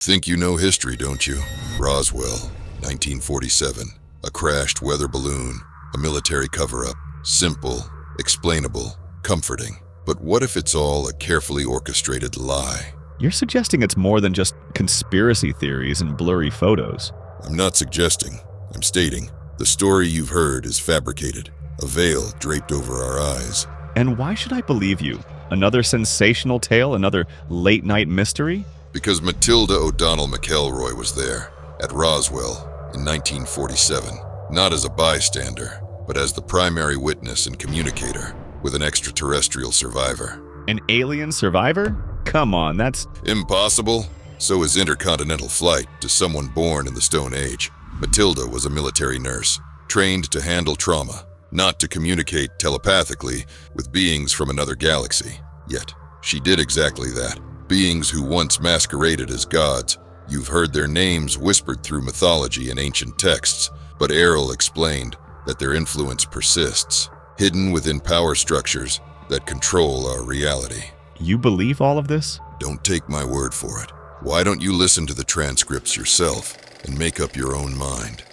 Think you know history, don't you? Roswell, 1947. A crashed weather balloon, a military cover-up. Simple, explainable, comforting. But what if it's all a carefully orchestrated lie? You're suggesting it's more than just conspiracy theories and blurry photos. I'm not suggesting. I'm stating. The story you've heard is fabricated. A veil draped over our eyes. And why should I believe you? Another sensational tale? Another late-night mystery? Because Matilda O'Donnell MacElroy was there, at Roswell, in 1947. Not as a bystander, but as the primary witness and communicator with an extraterrestrial survivor. An alien survivor? Come on, that's... Impossible? So is intercontinental flight to someone born in the Stone Age. Matilda was a military nurse, trained to handle trauma, not to communicate telepathically with beings from another galaxy. Yet, she did exactly that. Beings who once masqueraded as gods. You've heard their names whispered through mythology and ancient texts, but Errol explained that their influence persists, hidden within power structures that control our reality. You believe all of this? Don't take my word for it. Why don't you listen to the transcripts yourself and make up your own mind?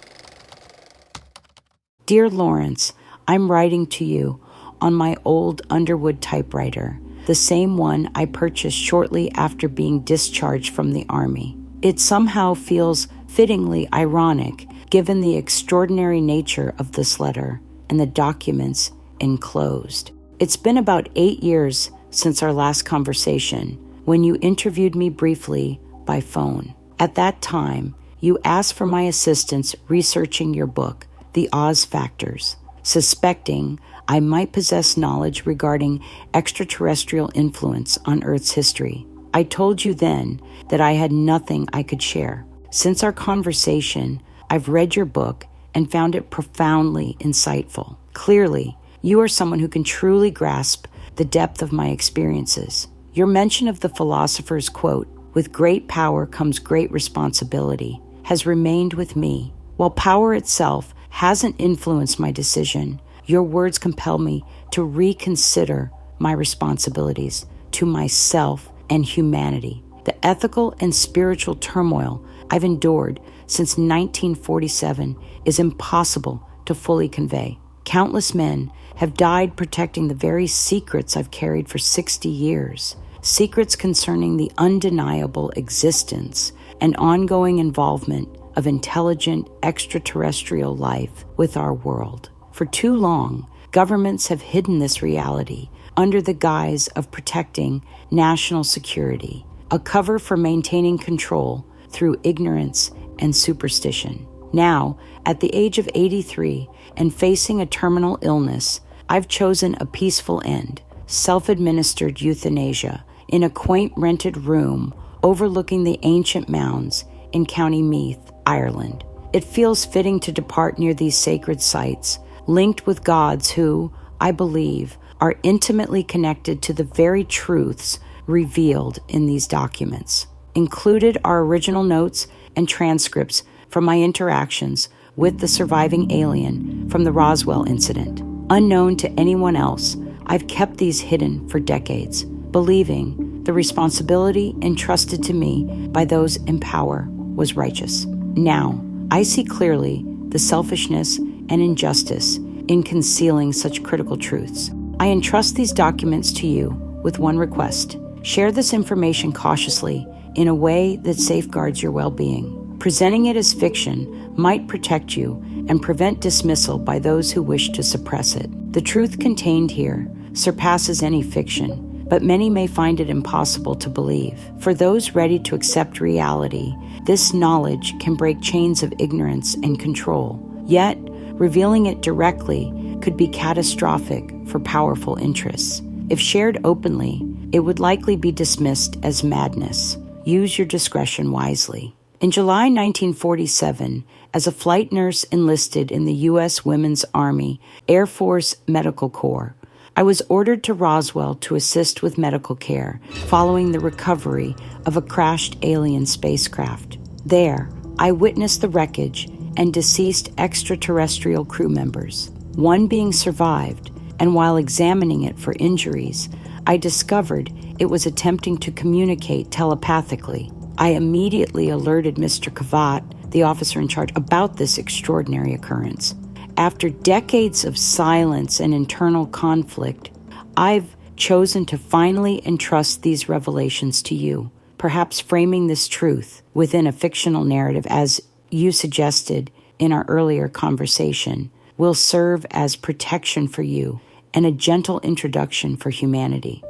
Dear Lawrence, I'm writing to you on my old Underwood typewriter, the same one I purchased shortly after being discharged from the Army. It somehow feels fittingly ironic given the extraordinary nature of this letter and the documents enclosed. It's been about 8 years since our last conversation, when you interviewed me briefly by phone. At that time, you asked for my assistance researching your book, The Oz Factors, suspecting I might possess knowledge regarding extraterrestrial influence on Earth's history. I told you then that I had nothing I could share. Since our conversation, I've read your book and found it profoundly insightful. Clearly, you are someone who can truly grasp the depth of my experiences. Your mention of the philosopher's quote, "With great power comes great responsibility," has remained with me. While power itself hasn't influenced my decision, your words compel me to reconsider my responsibilities to myself and humanity. The ethical and spiritual turmoil I've endured since 1947 is impossible to fully convey. Countless men have died protecting the very secrets I've carried for 60 years, secrets concerning the undeniable existence and ongoing involvement of intelligent extraterrestrial life with our world. For too long, governments have hidden this reality under the guise of protecting national security, a cover for maintaining control through ignorance and superstition. Now, at the age of 83 and facing a terminal illness, I've chosen a peaceful end, self-administered euthanasia, in a quaint rented room overlooking the ancient mounds in County Meath, Ireland. It feels fitting to depart near these sacred sites, linked with gods who, I believe, are intimately connected to the very truths revealed in these documents. Included are original notes and transcripts from my interactions with the surviving alien from the Roswell incident. Unknown to anyone else, I've kept these hidden for decades, believing the responsibility entrusted to me by those in power was righteous. Now, I see clearly the selfishness and injustice in concealing such critical truths. I entrust these documents to you with one request. Share this information cautiously in a way that safeguards your well-being. Presenting it as fiction might protect you and prevent dismissal by those who wish to suppress it. The truth contained here surpasses any fiction, but many may find it impossible to believe. For those ready to accept reality, this knowledge can break chains of ignorance and control. Yet, revealing it directly could be catastrophic for powerful interests. If shared openly, it would likely be dismissed as madness. Use your discretion wisely. In July 1947, as a flight nurse enlisted in the U.S. Women's Army Air Force Medical Corps, I was ordered to Roswell to assist with medical care following the recovery of a crashed alien spacecraft. There, I witnessed the wreckage and deceased extraterrestrial crew members, one being survived, and while examining it for injuries, I discovered it was attempting to communicate telepathically. I immediately alerted Mr. Kavat, the officer in charge, about this extraordinary occurrence. After decades of silence and internal conflict, I've chosen to finally entrust these revelations to you, perhaps framing this truth within a fictional narrative, as you suggested in our earlier conversation, will serve as protection for you and a gentle introduction for humanity.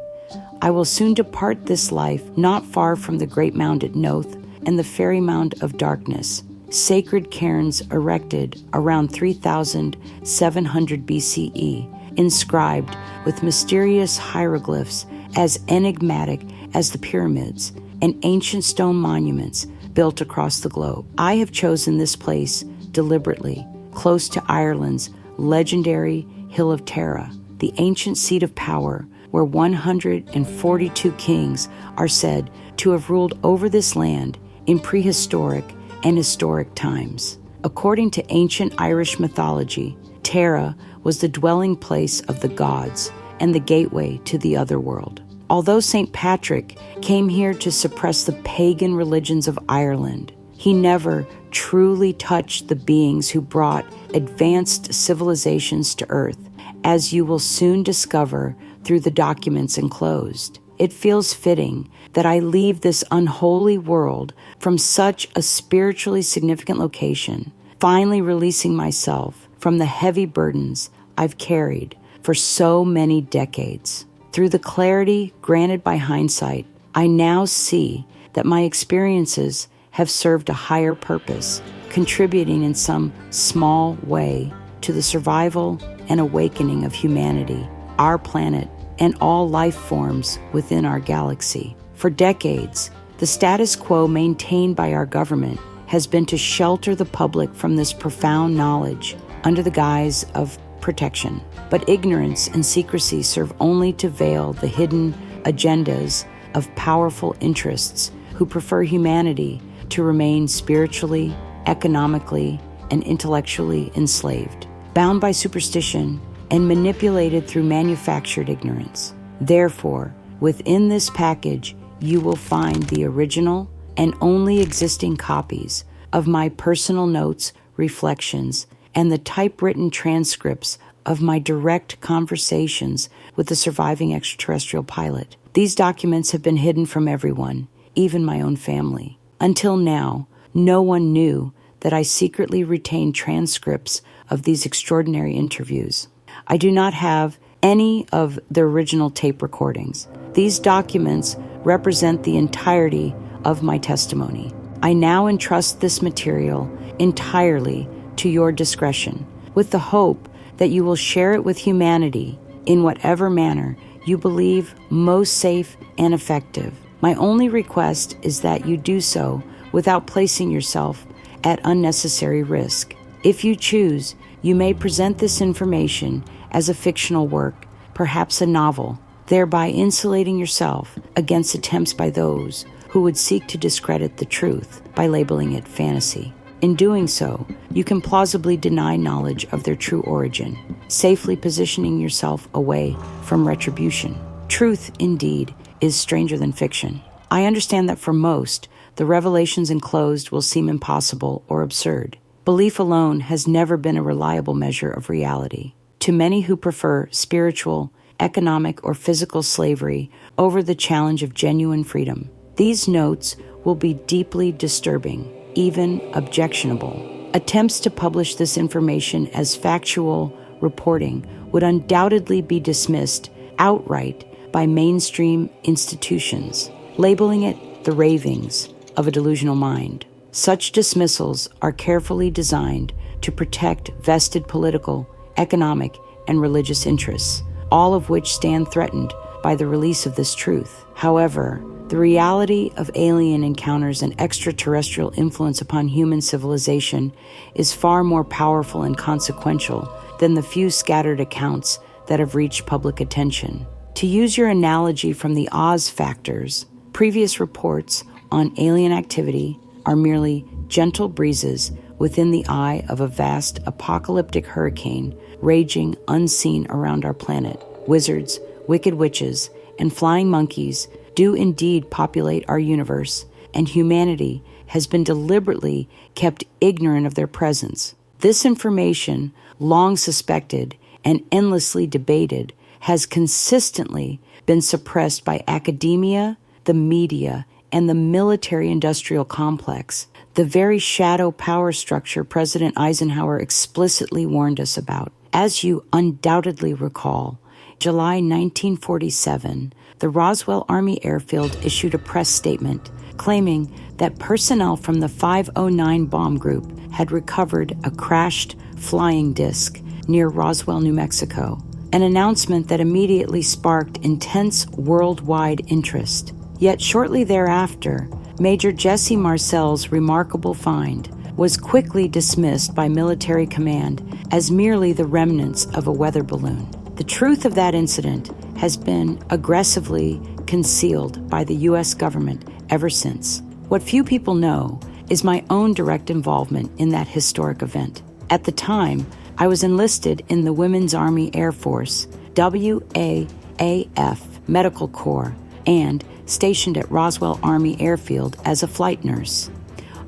I will soon depart this life not far from the great mound at Noth and the fairy mound of darkness, sacred cairns erected around 3700 BCE, inscribed with mysterious hieroglyphs as enigmatic as the pyramids and ancient stone monuments built across the globe. I have chosen this place deliberately, close to Ireland's legendary Hill of Tara, the ancient seat of power where 142 kings are said to have ruled over this land in prehistoric and historic times. According to ancient Irish mythology, Tara was the dwelling place of the gods and the gateway to the other world. Although St. Patrick came here to suppress the pagan religions of Ireland, he never truly touched the beings who brought advanced civilizations to Earth, as you will soon discover through the documents enclosed. It feels fitting that I leave this unholy world from such a spiritually significant location, finally releasing myself from the heavy burdens I've carried for so many decades. Through the clarity granted by hindsight, I now see that my experiences have served a higher purpose, contributing in some small way to the survival and awakening of humanity, our planet, and all life forms within our galaxy. For decades, the status quo maintained by our government has been to shelter the public from this profound knowledge under the guise of protection. But ignorance and secrecy serve only to veil the hidden agendas of powerful interests who prefer humanity to remain spiritually, economically, and intellectually enslaved, bound by superstition, and manipulated through manufactured ignorance. Therefore, within this package, you will find the original and only existing copies of my personal notes, reflections, and the typewritten transcripts of my direct conversations with the surviving extraterrestrial pilot. These documents have been hidden from everyone, even my own family. Until now, no one knew that I secretly retained transcripts of these extraordinary interviews. I do not have any of the original tape recordings. These documents represent the entirety of my testimony. I now entrust this material entirely to your discretion, with the hope that you will share it with humanity in whatever manner you believe most safe and effective. My only request is that you do so without placing yourself at unnecessary risk. If you choose, you may present this information as a fictional work, perhaps a novel, thereby insulating yourself against attempts by those who would seek to discredit the truth by labeling it fantasy. In doing so, you can plausibly deny knowledge of their true origin, safely positioning yourself away from retribution. Truth, indeed, is stranger than fiction. I understand that for most, the revelations enclosed will seem impossible or absurd. Belief alone has never been a reliable measure of reality. To many who prefer spiritual, economic, or physical slavery over the challenge of genuine freedom, these notes will be deeply disturbing, even objectionable. Attempts to publish this information as factual reporting would undoubtedly be dismissed outright by mainstream institutions, labeling it the ravings of a delusional mind. Such dismissals are carefully designed to protect vested political, economic, and religious interests, all of which stand threatened by the release of this truth. However, the reality of alien encounters and extraterrestrial influence upon human civilization is far more powerful and consequential than the few scattered accounts that have reached public attention. To use your analogy from the Oz factors, previous reports on alien activity are merely gentle breezes within the eye of a vast apocalyptic hurricane raging unseen around our planet. Wizards, wicked witches, and flying monkeys do indeed populate our universe and humanity has been deliberately kept ignorant of their presence. This information, long suspected and endlessly debated, has consistently been suppressed by academia, the media, and the military-industrial complex, the very shadow power structure President Eisenhower explicitly warned us about. As you undoubtedly recall, July 1947, the Roswell Army Airfield issued a press statement claiming that personnel from the 509 bomb group had recovered a crashed flying disc near Roswell, New Mexico, an announcement that immediately sparked intense worldwide interest. Yet shortly thereafter, Major Jesse Marcel's remarkable find was quickly dismissed by military command as merely the remnants of a weather balloon. The truth of that incident has been aggressively concealed by the U.S. government ever since. What few people know is my own direct involvement in that historic event. At the time, I was enlisted in the Women's Army Air Force, WAAF Medical Corps, and stationed at Roswell Army Airfield as a flight nurse.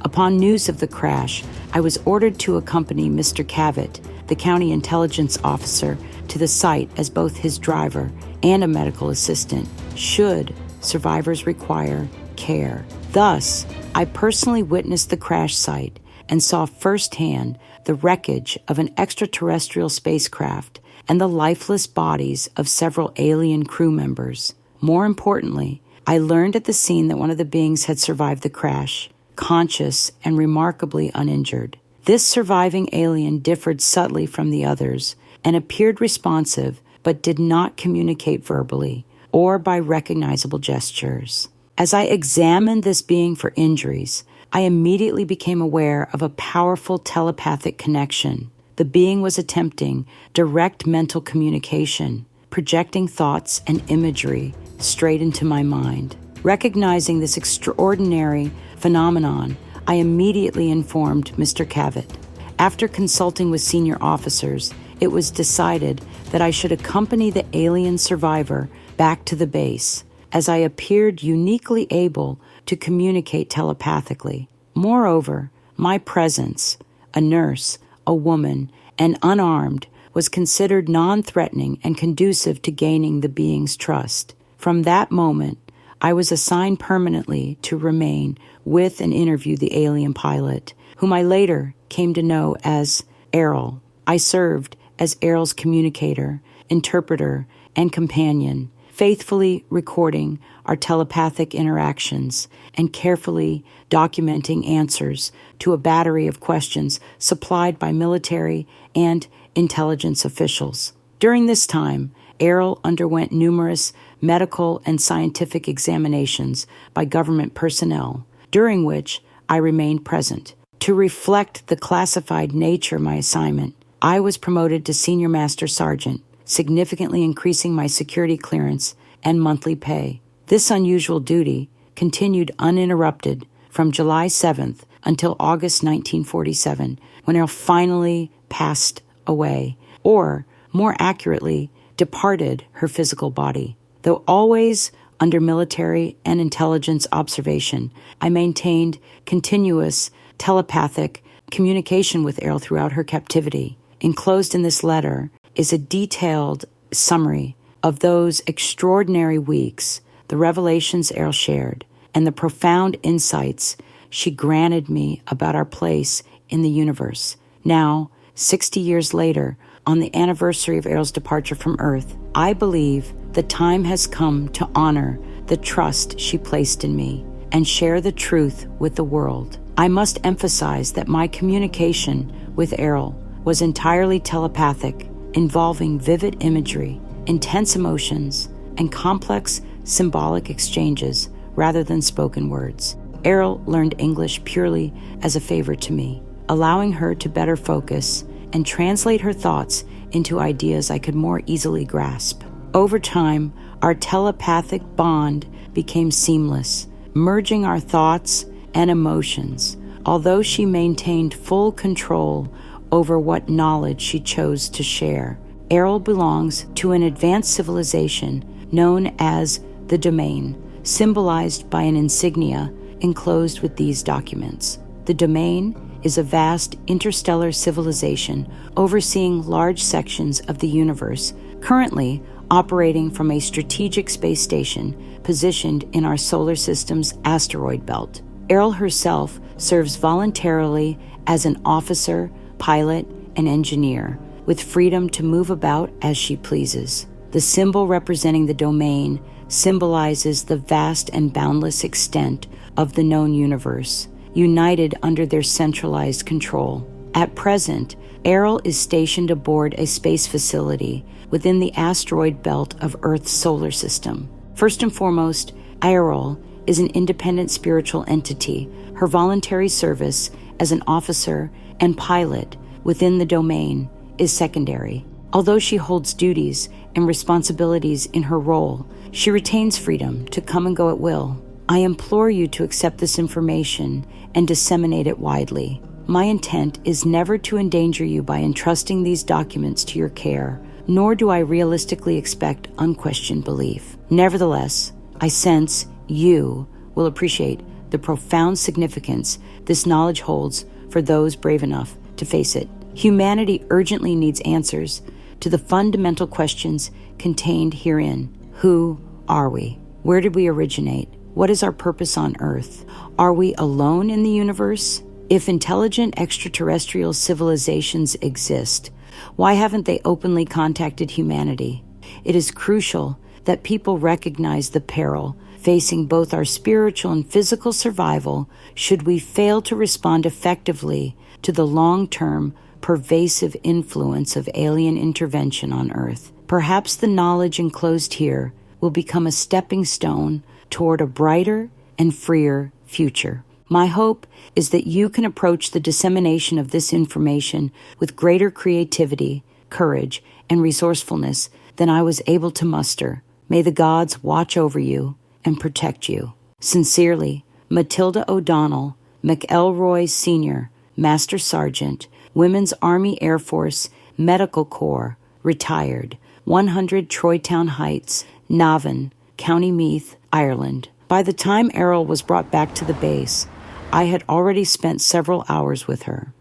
Upon news of the crash, I was ordered to accompany Mr. Cavett, the county intelligence officer, to the site as both his driver and a medical assistant, should survivors require care. Thus, I personally witnessed the crash site and saw firsthand the wreckage of an extraterrestrial spacecraft and the lifeless bodies of several alien crew members. More importantly, I learned at the scene that one of the beings had survived the crash, conscious and remarkably uninjured. This surviving alien differed subtly from the others and appeared responsive, but did not communicate verbally or by recognizable gestures. As I examined this being for injuries, I immediately became aware of a powerful telepathic connection. The being was attempting direct mental communication, projecting thoughts and imagery straight into my mind. Recognizing this extraordinary phenomenon, I immediately informed Mr. Cavett. After consulting with senior officers, it was decided that I should accompany the alien survivor back to the base, as I appeared uniquely able to communicate telepathically. Moreover, my presence, a nurse, a woman, and unarmed, was considered non-threatening and conducive to gaining the being's trust. From that moment, I was assigned permanently to remain with and interview the alien pilot, whom I later came to know as Errol. I served as Errol's communicator, interpreter, and companion, faithfully recording our telepathic interactions and carefully documenting answers to a battery of questions supplied by military and intelligence officials. During this time, Errol underwent numerous medical and scientific examinations by government personnel, during which I remained present. To reflect the classified nature of my assignment, I was promoted to Senior Master Sergeant, significantly increasing my security clearance and monthly pay. This unusual duty continued uninterrupted from July 7th until August 1947, when Errol finally passed away, or, more accurately, departed her physical body. Though always under military and intelligence observation, I maintained continuous telepathic communication with Errol throughout her captivity. Enclosed in this letter is a detailed summary of those extraordinary weeks, the revelations Errol shared, and the profound insights she granted me about our place in the universe. Now, 60 years later, on the anniversary of Errol's departure from Earth, I believe the time has come to honor the trust she placed in me and share the truth with the world. I must emphasize that my communication with Errol was entirely telepathic, involving vivid imagery, intense emotions, and complex symbolic exchanges rather than spoken words. Errol learned English purely as a favor to me, allowing her to better focus and translate her thoughts into ideas I could more easily grasp. Over time, our telepathic bond became seamless, merging our thoughts and emotions, although she maintained full control over what knowledge she chose to share. Errol belongs to an advanced civilization known as the Domain, symbolized by an insignia enclosed with these documents. The domain is a vast interstellar civilization overseeing large sections of the universe, currently operating from a strategic space station positioned in our solar system's asteroid belt. Errol herself serves voluntarily as an officer, pilot, and engineer, with freedom to move about as she pleases. The symbol representing the domain symbolizes the vast and boundless extent of the known universe, united under their centralized control. At present, Errol is stationed aboard a space facility within the asteroid belt of Earth's solar system. First and foremost, Errol is an independent spiritual entity. Her voluntary service as an officer and pilot within the domain is secondary. Although she holds duties and responsibilities in her role, she retains freedom to come and go at will. I implore you to accept this information and disseminate it widely. My intent is never to endanger you by entrusting these documents to your care, nor do I realistically expect unquestioned belief. Nevertheless, I sense you will appreciate the profound significance this knowledge holds for those brave enough to face it. Humanity urgently needs answers to the fundamental questions contained herein. Who are we? Where did we originate? What is our purpose on Earth? Are we alone in the universe? If intelligent extraterrestrial civilizations exist, why haven't they openly contacted humanity? It is crucial that people recognize the peril facing both our spiritual and physical survival should we fail to respond effectively to the long-term, pervasive influence of alien intervention on Earth. Perhaps the knowledge enclosed here will become a stepping stone toward a brighter and freer future. My hope is that you can approach the dissemination of this information with greater creativity, courage, and resourcefulness than I was able to muster. May the gods watch over you and protect you. Sincerely, Matilda O'Donnell MacElroy Sr., Master Sergeant, Women's Army Air Force Medical Corps, retired, 100 Troytown Heights, Navan, County Meath, Ireland. By the time Errol was brought back to the base, I had already spent several hours with her.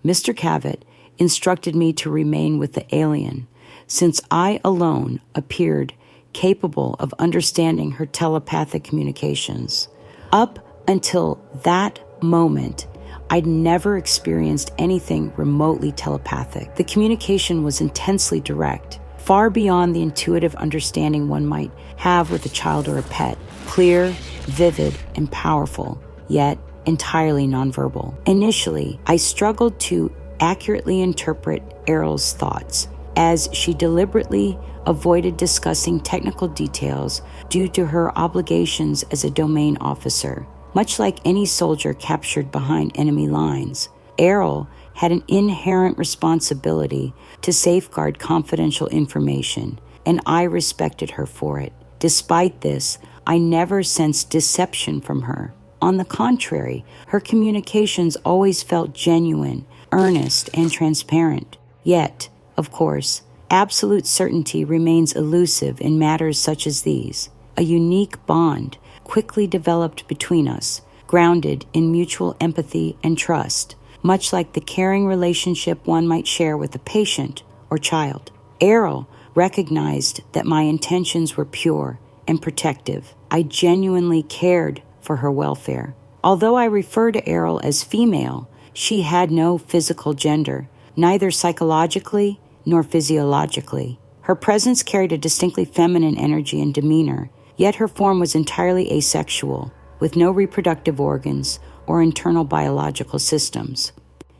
Mr. Cavett instructed me to remain with the alien, since I alone appeared capable of understanding her telepathic communications. Up until that moment, I'd never experienced anything remotely telepathic. The communication was intensely direct, far beyond the intuitive understanding one might have with a child or a pet. Clear, vivid, and powerful, yet entirely nonverbal. Initially, I struggled to accurately interpret Errol's thoughts, as she deliberately avoided discussing technical details due to her obligations as a domain officer. Much like any soldier captured behind enemy lines, Errol had an inherent responsibility to safeguard confidential information, and I respected her for it. Despite this, I never sensed deception from her. On the contrary, her communications always felt genuine, earnest, and transparent. Yet, of course, absolute certainty remains elusive in matters such as these. A unique bond quickly developed between us, grounded in mutual empathy and trust, much like the caring relationship one might share with a patient or child. Errol recognized that my intentions were pure and protective. I genuinely cared for her welfare. Although I refer to Errol as female, she had no physical gender, neither psychologically nor physiologically. Her presence carried a distinctly feminine energy and demeanor, yet her form was entirely asexual, with no reproductive organs or internal biological systems.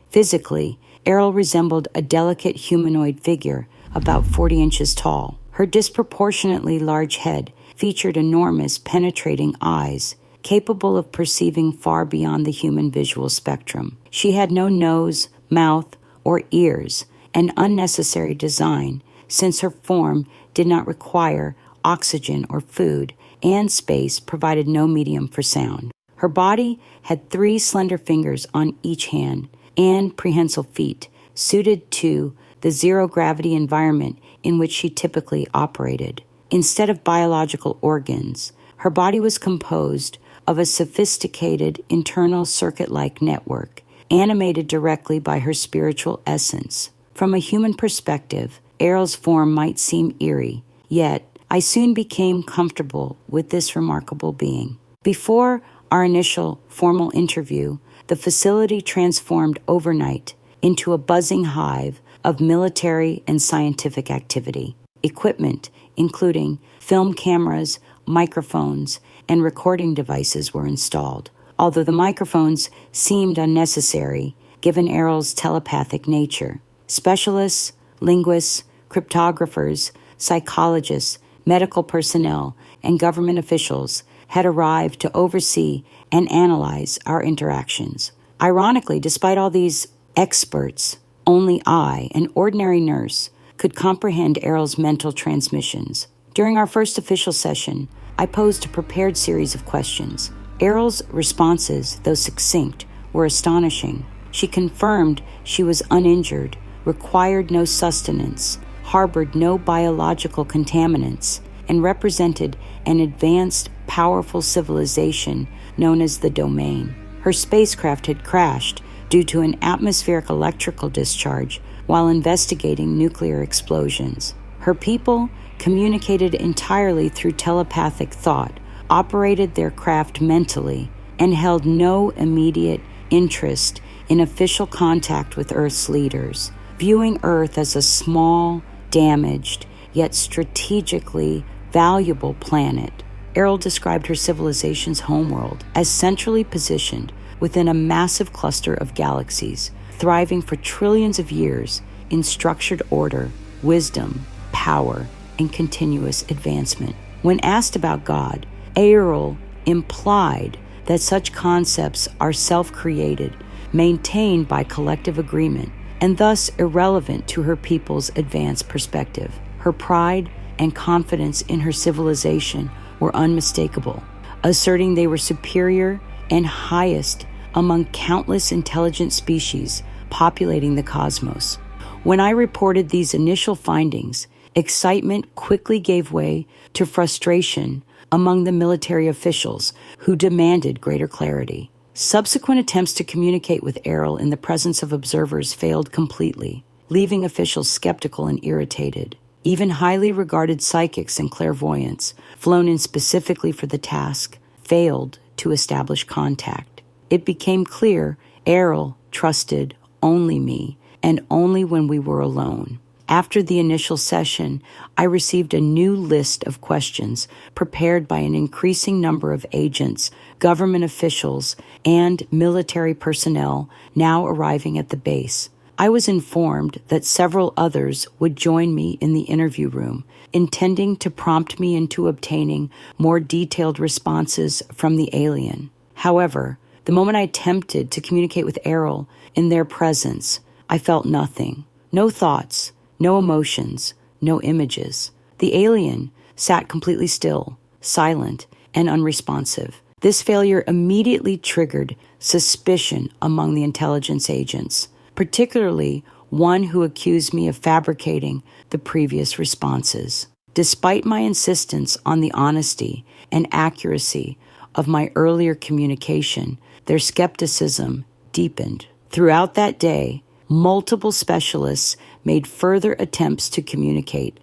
Physically, Errol resembled a delicate humanoid figure about 40 inches tall. Her disproportionately large head featured enormous, penetrating eyes, capable of perceiving far beyond the human visual spectrum. She had no nose, mouth, or ears, an unnecessary design, since her form did not require oxygen or food, and space provided no medium for sound. Her body had 3 slender fingers on each hand and prehensile feet, suited to the zero-gravity environment in which she typically operated. Instead of biological organs, her body was composed of a sophisticated internal circuit-like network, animated directly by her spiritual essence. From a human perspective, Errol's form might seem eerie, yet I soon became comfortable with this remarkable being. Before our initial formal interview, the facility transformed overnight into a buzzing hive of military and scientific activity. Equipment, including film cameras, microphones, and recording devices, were installed, although the microphones seemed unnecessary given Errol's telepathic nature. Specialists, linguists, cryptographers, psychologists, medical personnel, and government officials had arrived to oversee and analyze our interactions. Ironically, despite all these experts, only I, an ordinary nurse, could comprehend Errol's mental transmissions. During our first official session, I posed a prepared series of questions. Errol's responses, though succinct, were astonishing. She confirmed she was uninjured, required no sustenance, harbored no biological contaminants, and represented an advanced, powerful civilization known as the Domain. Her spacecraft had crashed due to an atmospheric electrical discharge while investigating nuclear explosions. Her people communicated entirely through telepathic thought, operated their craft mentally, and held no immediate interest in official contact with Earth's leaders, viewing Earth as a small, damaged, yet strategically valuable planet. Errol described her civilization's homeworld as centrally positioned within a massive cluster of galaxies, thriving for trillions of years in structured order, wisdom, power, and continuous advancement. When asked about God, Errol implied that such concepts are self-created, maintained by collective agreement, and thus irrelevant to her people's advanced perspective. Her pride and confidence in her civilization were unmistakable, asserting they were superior and highest among countless intelligent species populating the cosmos. When I reported these initial findings, excitement quickly gave way to frustration among the military officials who demanded greater clarity. Subsequent attempts to communicate with Errol in the presence of observers failed completely, leaving officials skeptical and irritated. Even highly regarded psychics and clairvoyants, flown in specifically for the task, failed to establish contact. It became clear Errol trusted only me, and only when we were alone. After the initial session, I received a new list of questions prepared by an increasing number of agents, government officials, and military personnel now arriving at the base. I was informed that several others would join me in the interview room, intending to prompt me into obtaining more detailed responses from the alien. However, the moment I attempted to communicate with Errol in their presence, I felt nothing. No thoughts, no emotions, no images. The alien sat completely still, silent, and unresponsive. This failure immediately triggered suspicion among the intelligence agents, particularly one who accused me of fabricating the previous responses. Despite my insistence on the honesty and accuracy of my earlier communication, their skepticism deepened. Throughout that day, multiple specialists made further attempts to communicate,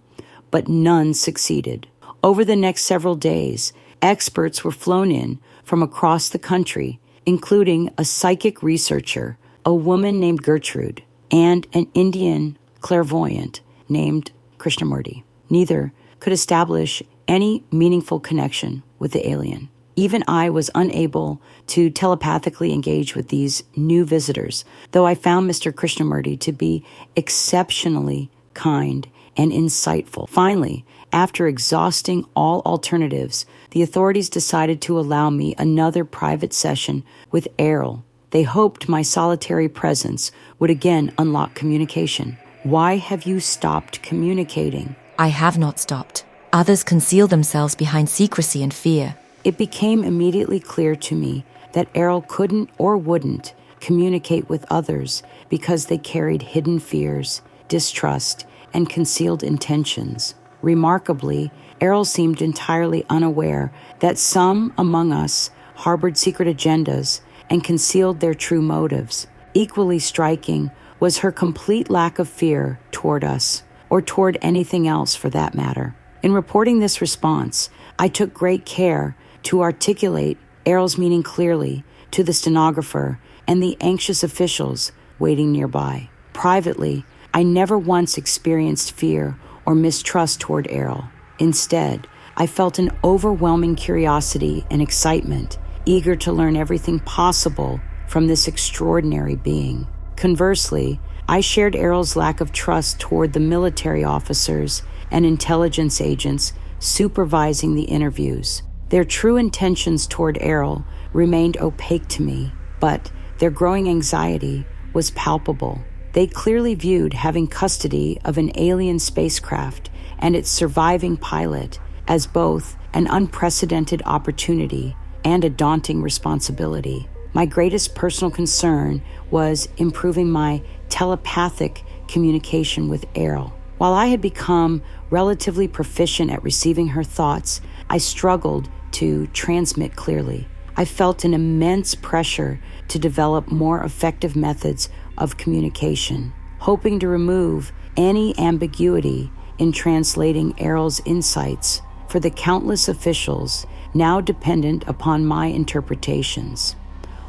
but none succeeded. Over the next several days, experts were flown in from across the country, including a psychic researcher, a woman named Gertrude, and an Indian clairvoyant named Krishnamurti. Neither could establish any meaningful connection with the alien. Even I was unable to telepathically engage with these new visitors, though I found Mr. Krishnamurti to be exceptionally kind and insightful. Finally, after exhausting all alternatives, the authorities decided to allow me another private session with Errol. They hoped my solitary presence would again unlock communication. Why have you stopped communicating? I have not stopped. Others conceal themselves behind secrecy and fear. It became immediately clear to me that Errol couldn't or wouldn't communicate with others because they carried hidden fears, distrust, and concealed intentions. Remarkably, Errol seemed entirely unaware that some among us harbored secret agendas, and concealed their true motives. Equally striking was her complete lack of fear toward us, or toward anything else for that matter. In reporting this response, I took great care to articulate Errol's meaning clearly to the stenographer and the anxious officials waiting nearby. Privately, I never once experienced fear or mistrust toward Errol. Instead, I felt an overwhelming curiosity and excitement, eager to learn everything possible from this extraordinary being. Conversely, I shared Errol's lack of trust toward the military officers and intelligence agents supervising the interviews. Their true intentions toward Errol remained opaque to me, but their growing anxiety was palpable. They clearly viewed having custody of an alien spacecraft and its surviving pilot as both an unprecedented opportunity and a daunting responsibility. My greatest personal concern was improving my telepathic communication with Errol. While I had become relatively proficient at receiving her thoughts, I struggled to transmit clearly. I felt an immense pressure to develop more effective methods of communication, hoping to remove any ambiguity in translating Errol's insights for the countless officials now dependent upon my interpretations.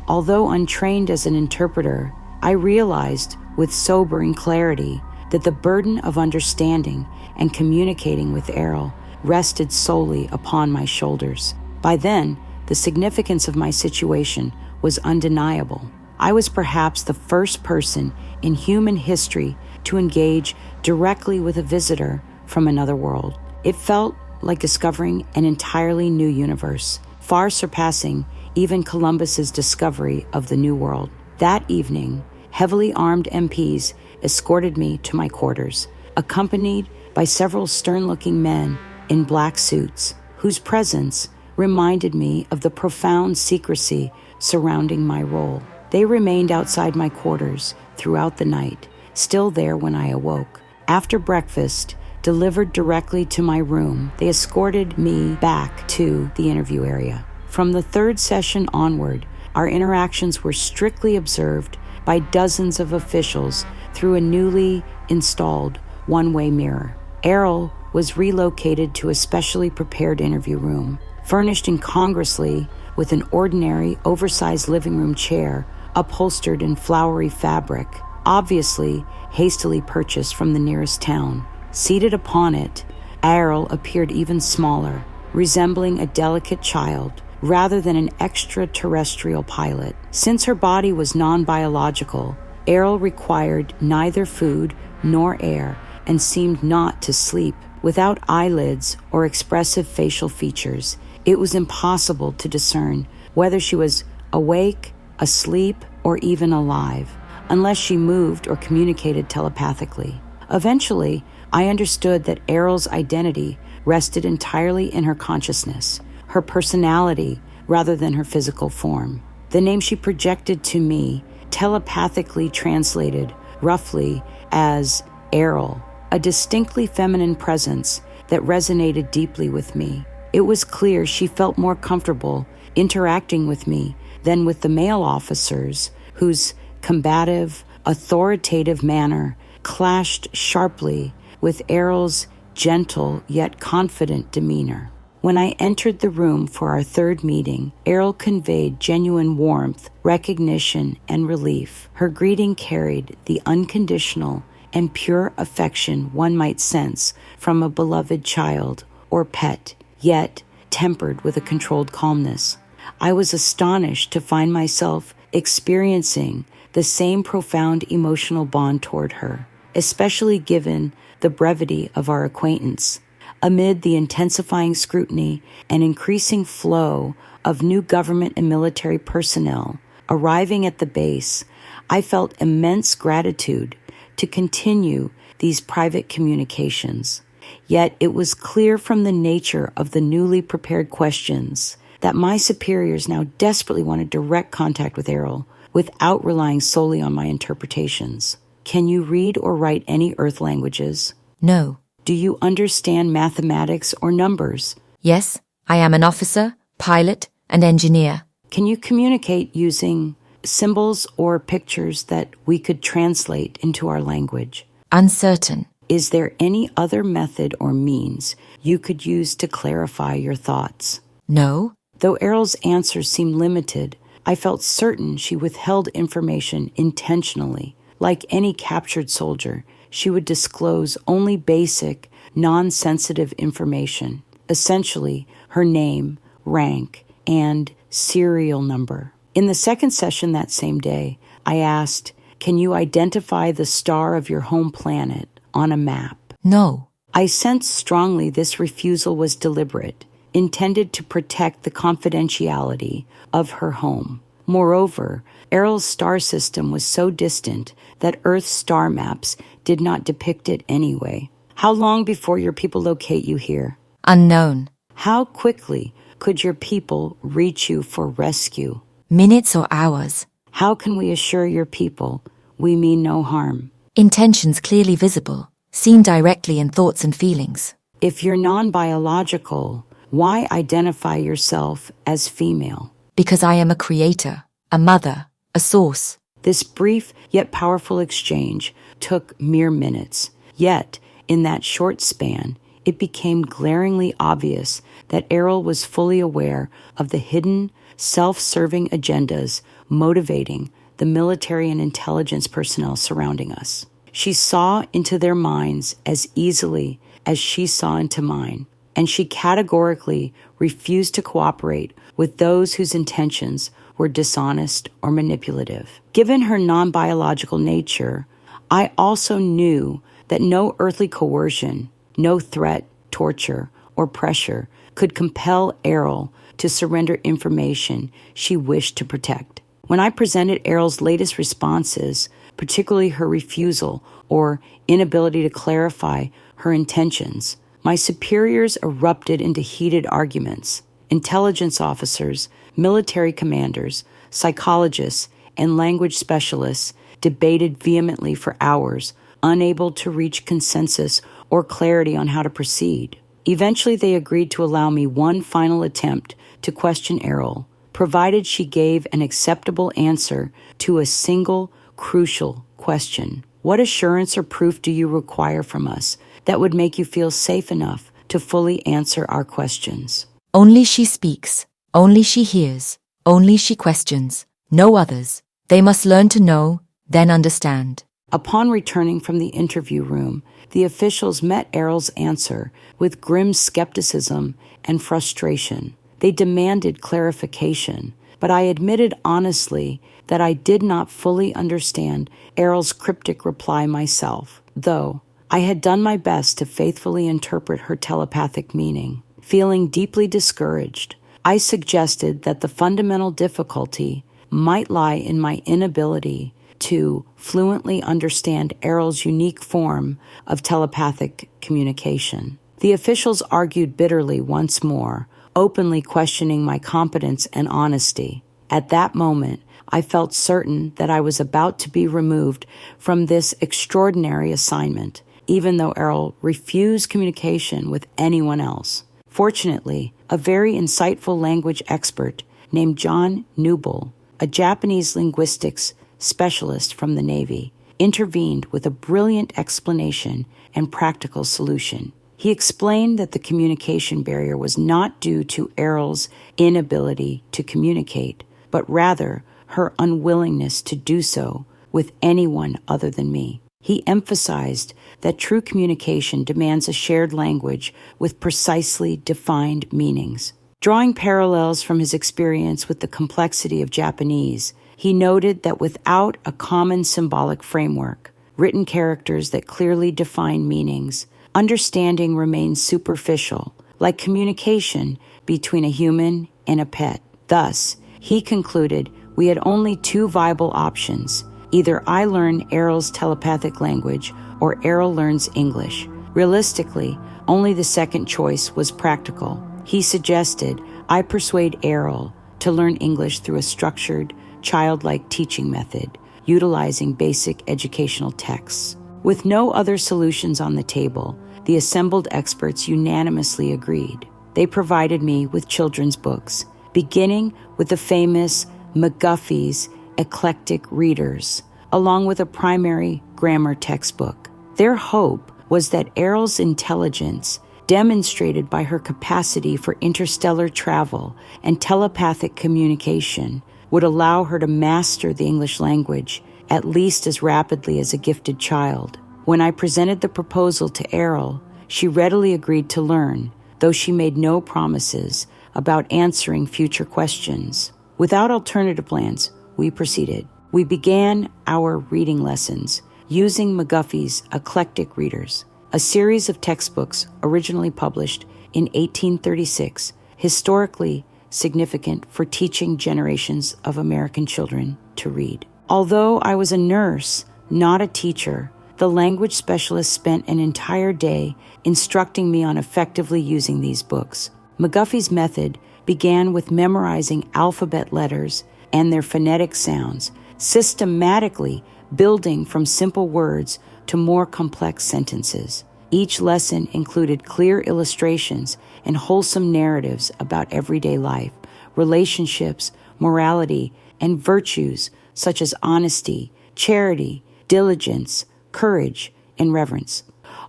Although untrained as an interpreter, I realized with sobering clarity that the burden of understanding and communicating with Errol rested solely upon my shoulders. By then, the significance of my situation was undeniable. I was perhaps the first person in human history to engage directly with a visitor from another world. It felt like discovering an entirely new universe, far surpassing even Columbus's discovery of the New World. That evening, heavily armed MPs escorted me to my quarters, accompanied by several stern-looking men in black suits, whose presence reminded me of the profound secrecy surrounding my role. They remained outside my quarters throughout the night, still there when I awoke. After breakfast, delivered directly to my room, they escorted me back to the interview area. From the third session onward, our interactions were strictly observed by dozens of officials through a newly installed one-way mirror. Errol was relocated to a specially prepared interview room, furnished incongruously with an ordinary, oversized living room chair upholstered in flowery fabric, obviously hastily purchased from the nearest town. Seated upon it, Errol appeared even smaller, resembling a delicate child rather than an extraterrestrial pilot. Since her body was non-biological, Errol required neither food nor air and seemed not to sleep. Without eyelids or expressive facial features, it was impossible to discern whether she was awake, asleep, or even alive, unless she moved or communicated telepathically. Eventually, I understood that Errol's identity rested entirely in her consciousness, her personality, rather than her physical form. The name she projected to me telepathically translated roughly as Errol, a distinctly feminine presence that resonated deeply with me. It was clear she felt more comfortable interacting with me than with the male officers whose combative, authoritative manner clashed sharply with Errol's gentle yet confident demeanor. When I entered the room for our third meeting, Errol conveyed genuine warmth, recognition, and relief. Her greeting carried the unconditional and pure affection one might sense from a beloved child or pet, yet tempered with a controlled calmness. I was astonished to find myself experiencing the same profound emotional bond toward her, especially given the brevity of our acquaintance. Amid the intensifying scrutiny and increasing flow of new government and military personnel arriving at the base, I felt immense gratitude to continue these private communications. Yet it was clear from the nature of the newly prepared questions that my superiors now desperately wanted direct contact with Errol without relying solely on my interpretations. Can you read or write any Earth languages? No. Do you understand mathematics or numbers? Yes, I am an officer, pilot, and engineer. Can you communicate using symbols or pictures that we could translate into our language? Uncertain. Is there any other method or means you could use to clarify your thoughts? No. Though Errol's answers seemed limited, I felt certain she withheld information intentionally. Like any captured soldier, she would disclose only basic, non-sensitive information, essentially her name, rank, and serial number. In the second session that same day, I asked, "Can you identify the star of your home planet on a map?" No. I sensed strongly this refusal was deliberate, intended to protect the confidentiality of her home. Moreover, Errol's star system was so distant that Earth's star maps did not depict it anyway. How long before your people locate you here? Unknown. How quickly could your people reach you for rescue? Minutes or hours. How can we assure your people we mean no harm? Intentions clearly visible, seen directly in thoughts and feelings. If you're non-biological, why identify yourself as female? Because I am a creator, a mother, a source. This brief yet powerful exchange took mere minutes. Yet, in that short span, it became glaringly obvious that Errol was fully aware of the hidden, self-serving agendas motivating the military and intelligence personnel surrounding us. She saw into their minds as easily as she saw into mine, and she categorically refused to cooperate with those whose intentions were dishonest or manipulative. Given her non-biological nature, I also knew that no earthly coercion, no threat, torture, or pressure could compel Errol to surrender information she wished to protect. When I presented Errol's latest responses, particularly her refusal or inability to clarify her intentions, my superiors erupted into heated arguments. Intelligence officers, military commanders, psychologists, and language specialists debated vehemently for hours, unable to reach consensus or clarity on how to proceed. Eventually, they agreed to allow me one final attempt to question Errol, provided she gave an acceptable answer to a single, crucial question. What assurance or proof do you require from us that would make you feel safe enough to fully answer our questions? Only she speaks. Only she hears. Only she questions. No others. They must learn to know, then understand. Upon returning from the interview room, the officials met Errol's answer with grim skepticism and frustration. They demanded clarification, but I admitted honestly that I did not fully understand Errol's cryptic reply myself, though I had done my best to faithfully interpret her telepathic meaning. Feeling deeply discouraged, I suggested that the fundamental difficulty might lie in my inability to fluently understand Errol's unique form of telepathic communication. The officials argued bitterly once more, openly questioning my competence and honesty. At that moment, I felt certain that I was about to be removed from this extraordinary assignment, even though Errol refused communication with anyone else. Fortunately, a very insightful language expert named John Newble, a Japanese linguistics specialist from the Navy, intervened with a brilliant explanation and practical solution. He explained that the communication barrier was not due to Errol's inability to communicate, but rather her unwillingness to do so with anyone other than me. He emphasized that true communication demands a shared language with precisely defined meanings. Drawing parallels from his experience with the complexity of Japanese, he noted that without a common symbolic framework, written characters that clearly define meanings, understanding remains superficial, like communication between a human and a pet. Thus, he concluded we had only two viable options. Either I learn Errol's telepathic language or Errol learns English. Realistically, only the second choice was practical. He suggested I persuade Errol to learn English through a structured, childlike teaching method, utilizing basic educational texts. With no other solutions on the table, the assembled experts unanimously agreed. They provided me with children's books, beginning with the famous McGuffey's Eclectic Readers, along with a primary grammar textbook. Their hope was that Errol's intelligence, demonstrated by her capacity for interstellar travel and telepathic communication, would allow her to master the English language at least as rapidly as a gifted child. When I presented the proposal to Errol, she readily agreed to learn, though she made no promises about answering future questions. Without alternative plans, we proceeded. We began our reading lessons using McGuffey's Eclectic Readers, a series of textbooks originally published in 1836, historically significant for teaching generations of American children to read. Although I was a nurse, not a teacher, the language specialist spent an entire day instructing me on effectively using these books. McGuffey's method began with memorizing alphabet letters and their phonetic sounds, systematically building from simple words to more complex sentences. Each lesson included clear illustrations and wholesome narratives about everyday life, relationships, morality, and virtues such as honesty, charity, diligence, courage, and reverence.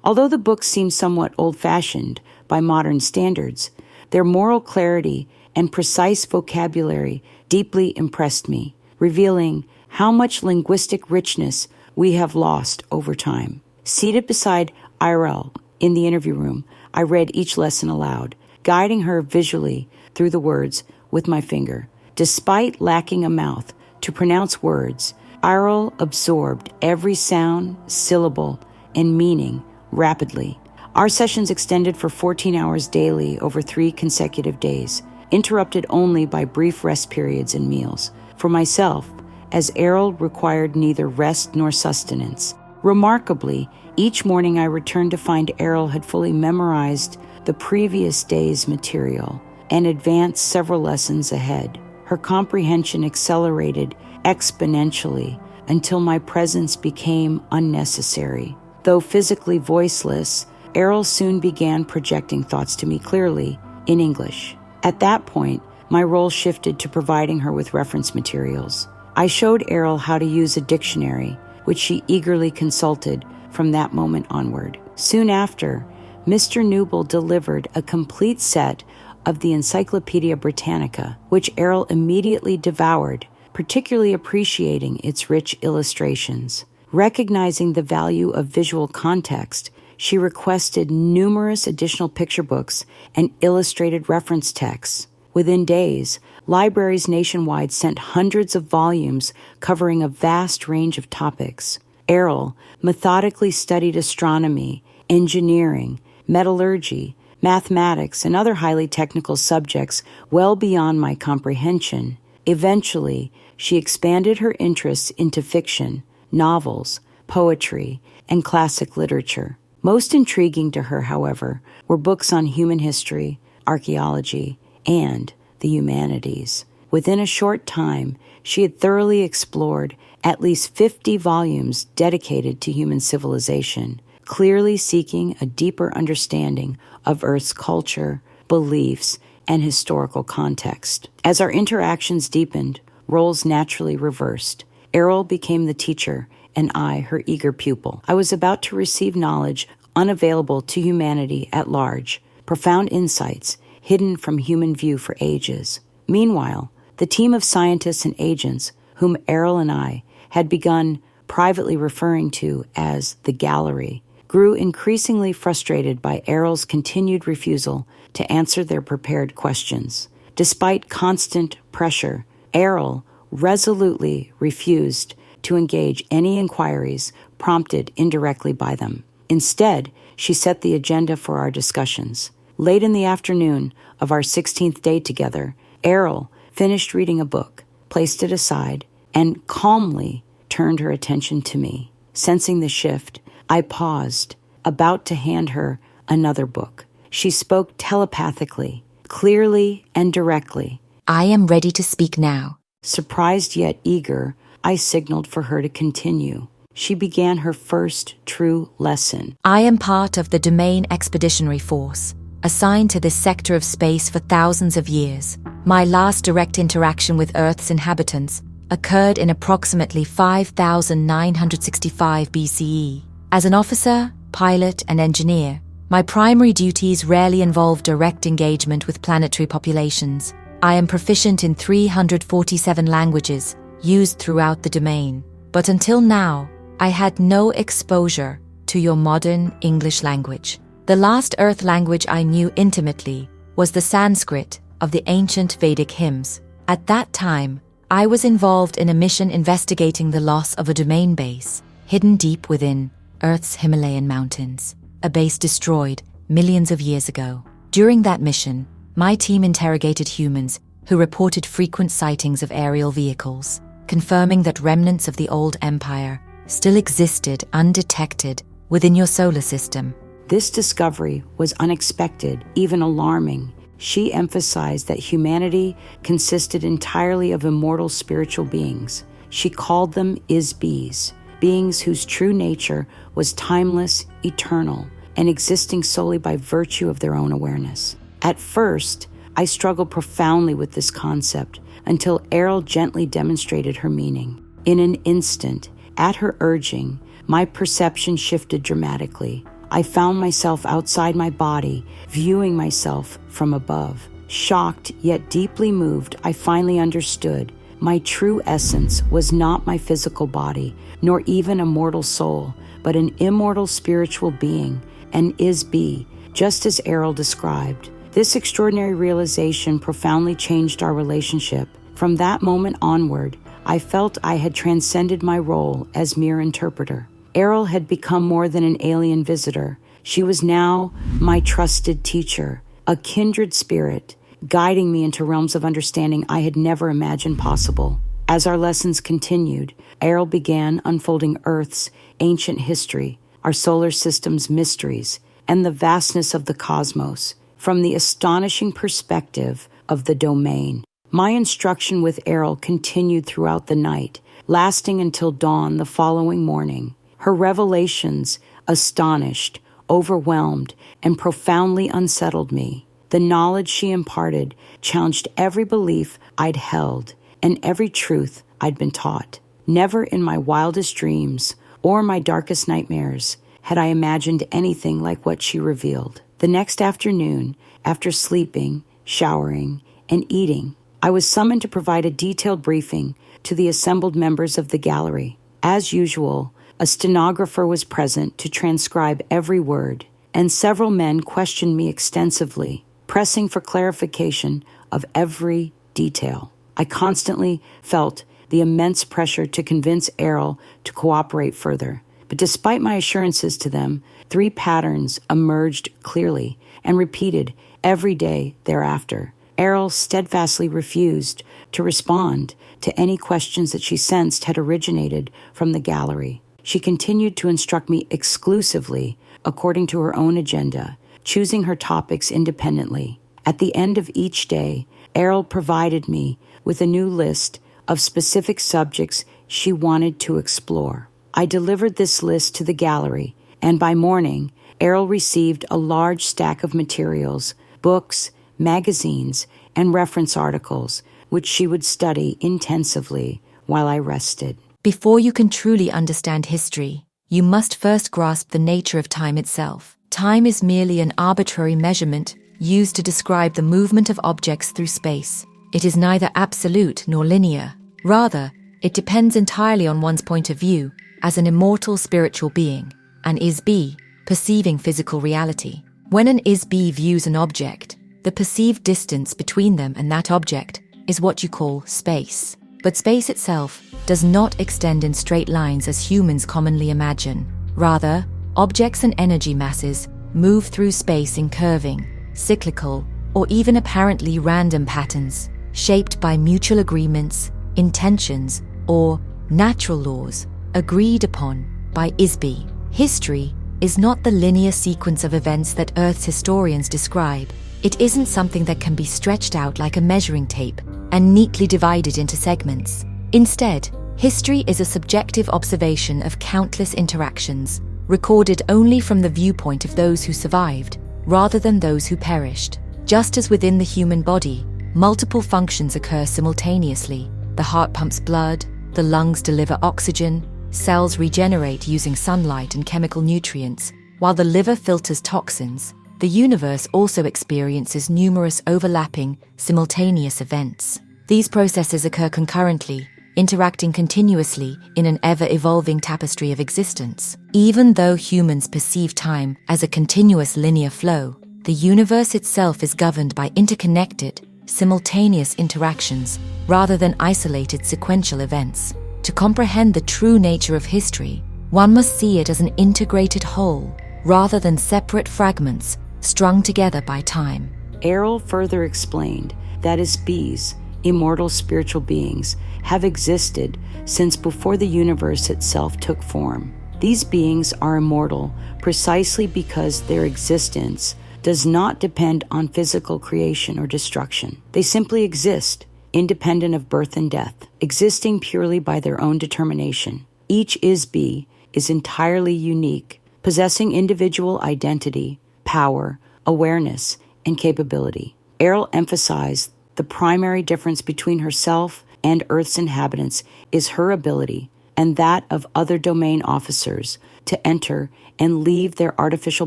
Although the books seem somewhat old-fashioned by modern standards, their moral clarity and precise vocabulary deeply impressed me, revealing how much linguistic richness we have lost over time. Seated beside Irel in the interview room, I read each lesson aloud, guiding her visually through the words with my finger. Despite lacking a mouth to pronounce words, Irel absorbed every sound, syllable, and meaning rapidly. Our sessions extended for 14 hours daily over 3 consecutive days, interrupted only by brief rest periods and meals. For myself, as Errol required neither rest nor sustenance. Remarkably, each morning I returned to find Errol had fully memorized the previous day's material and advanced several lessons ahead. Her comprehension accelerated exponentially until my presence became unnecessary. Though physically voiceless, Errol soon began projecting thoughts to me clearly in English. At that point, my role shifted to providing her with reference materials. I showed Errol how to use a dictionary, which she eagerly consulted from that moment onward. Soon after, Mr. Newble delivered a complete set of the Encyclopedia Britannica, which Errol immediately devoured, particularly appreciating its rich illustrations. Recognizing the value of visual context, she requested numerous additional picture books and illustrated reference texts. Within days, libraries nationwide sent hundreds of volumes covering a vast range of topics. Errol methodically studied astronomy, engineering, metallurgy, mathematics, and other highly technical subjects well beyond my comprehension. Eventually, she expanded her interests into fiction, novels, poetry, and classic literature. Most intriguing to her, however, were books on human history, archaeology, and the humanities. Within a short time, she had thoroughly explored at least 50 volumes dedicated to human civilization, clearly seeking a deeper understanding of Earth's culture, beliefs, and historical context. As our interactions deepened, roles naturally reversed. Errol became the teacher, and I her eager pupil. I was about to receive knowledge unavailable to humanity at large, profound insights hidden from human view for ages. Meanwhile, the team of scientists and agents, whom Errol and I had begun privately referring to as the Gallery, grew increasingly frustrated by Errol's continued refusal to answer their prepared questions. Despite constant pressure, Errol resolutely refused to engage any inquiries prompted indirectly by them. Instead, she set the agenda for our discussions. Late in the afternoon of our 16th day together, Errol finished reading a book, placed it aside, and calmly turned her attention to me. Sensing the shift, I paused, about to hand her another book. She spoke telepathically, clearly and directly. I am ready to speak now. Surprised yet eager, I signaled for her to continue. She began her first true lesson. I am part of the Domain Expeditionary Force. assigned to this sector of space for thousands of years. My last direct interaction with Earth's inhabitants occurred in approximately 5965 BCE. As an officer, pilot, and engineer, my primary duties rarely involve direct engagement with planetary populations. I am proficient in 347 languages used throughout the domain, but until now, I had no exposure to your modern English language. The last Earth language I knew intimately was the Sanskrit of the ancient Vedic hymns. At that time, I was involved in a mission investigating the loss of a domain base hidden deep within Earth's Himalayan mountains, a base destroyed millions of years ago. During that mission, my team interrogated humans who reported frequent sightings of aerial vehicles, confirming that remnants of the old empire still existed undetected within your solar system. This discovery was unexpected, even alarming. She emphasized that humanity consisted entirely of immortal spiritual beings. She called them Is-Bees, beings whose true nature was timeless, eternal, and existing solely by virtue of their own awareness. At first, I struggled profoundly with this concept until Errol gently demonstrated her meaning. In an instant, at her urging, my perception shifted dramatically. I found myself outside my body, viewing myself from above. Shocked yet deeply moved, I finally understood. My true essence was not my physical body, nor even a mortal soul, but an immortal spiritual being, an Is-Bee, just as Errol described. This extraordinary realization profoundly changed our relationship. From that moment onward, I felt I had transcended my role as mere interpreter. Errol had become more than an alien visitor. She was now my trusted teacher, a kindred spirit, guiding me into realms of understanding I had never imagined possible. As our lessons continued, Errol began unfolding Earth's ancient history, our solar system's mysteries, and the vastness of the cosmos from the astonishing perspective of the domain. My instruction with Errol continued throughout the night, lasting until dawn the following morning. Her revelations astonished, overwhelmed, and profoundly unsettled me. The knowledge she imparted challenged every belief I'd held and every truth I'd been taught. Never in my wildest dreams or my darkest nightmares had I imagined anything like what she revealed. The next afternoon, after sleeping, showering, and eating, I was summoned to provide a detailed briefing to the assembled members of the gallery. As usual, a stenographer was present to transcribe every word, and several men questioned me extensively, pressing for clarification of every detail. I constantly felt the immense pressure to convince Errol to cooperate further. But despite my assurances to them, 3 patterns emerged clearly and repeated every day thereafter. Errol steadfastly refused to respond to any questions that she sensed had originated from the gallery. She continued to instruct me exclusively according to her own agenda, choosing her topics independently. At the end of each day, Errol provided me with a new list of specific subjects she wanted to explore. I delivered this list to the gallery, and by morning, Errol received a large stack of materials, books, magazines, and reference articles, which she would study intensively while I rested. Before you can truly understand history, you must first grasp the nature of time itself. Time is merely an arbitrary measurement used to describe the movement of objects through space. It is neither absolute nor linear. Rather, it depends entirely on one's point of view as an immortal spiritual being, an Is-Bee, perceiving physical reality. When an Is-Bee views an object, the perceived distance between them and that object is what you call space. But space itself does not extend in straight lines as humans commonly imagine. Rather, objects and energy masses move through space in curving, cyclical, or even apparently random patterns, shaped by mutual agreements, intentions, or natural laws agreed upon by Is-Bee. History is not the linear sequence of events that Earth's historians describe. It isn't something that can be stretched out like a measuring tape and neatly divided into segments. Instead, history is a subjective observation of countless interactions, recorded only from the viewpoint of those who survived, rather than those who perished. Just as within the human body, multiple functions occur simultaneously. The heart pumps blood, the lungs deliver oxygen, cells regenerate using sunlight and chemical nutrients, while the liver filters toxins. The universe also experiences numerous overlapping, simultaneous events. These processes occur concurrently, interacting continuously in an ever-evolving tapestry of existence. Even though humans perceive time as a continuous linear flow, the universe itself is governed by interconnected, simultaneous interactions rather than isolated sequential events. To comprehend the true nature of history, one must see it as an integrated whole, rather than separate fragments strung together by time. Errol further explained that as bees, immortal spiritual beings, have existed since before the universe itself took form. These beings are immortal precisely because their existence does not depend on physical creation or destruction. They simply exist, independent of birth and death, existing purely by their own determination. Each is-bee is entirely unique, possessing individual identity, power, awareness, and capability. Errol emphasized the primary difference between herself and Earth's inhabitants is her ability, and that of other domain officers, to enter and leave their artificial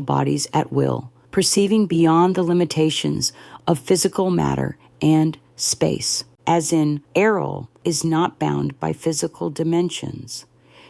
bodies at will, perceiving beyond the limitations of physical matter and space. As in, Errol is not bound by physical dimensions.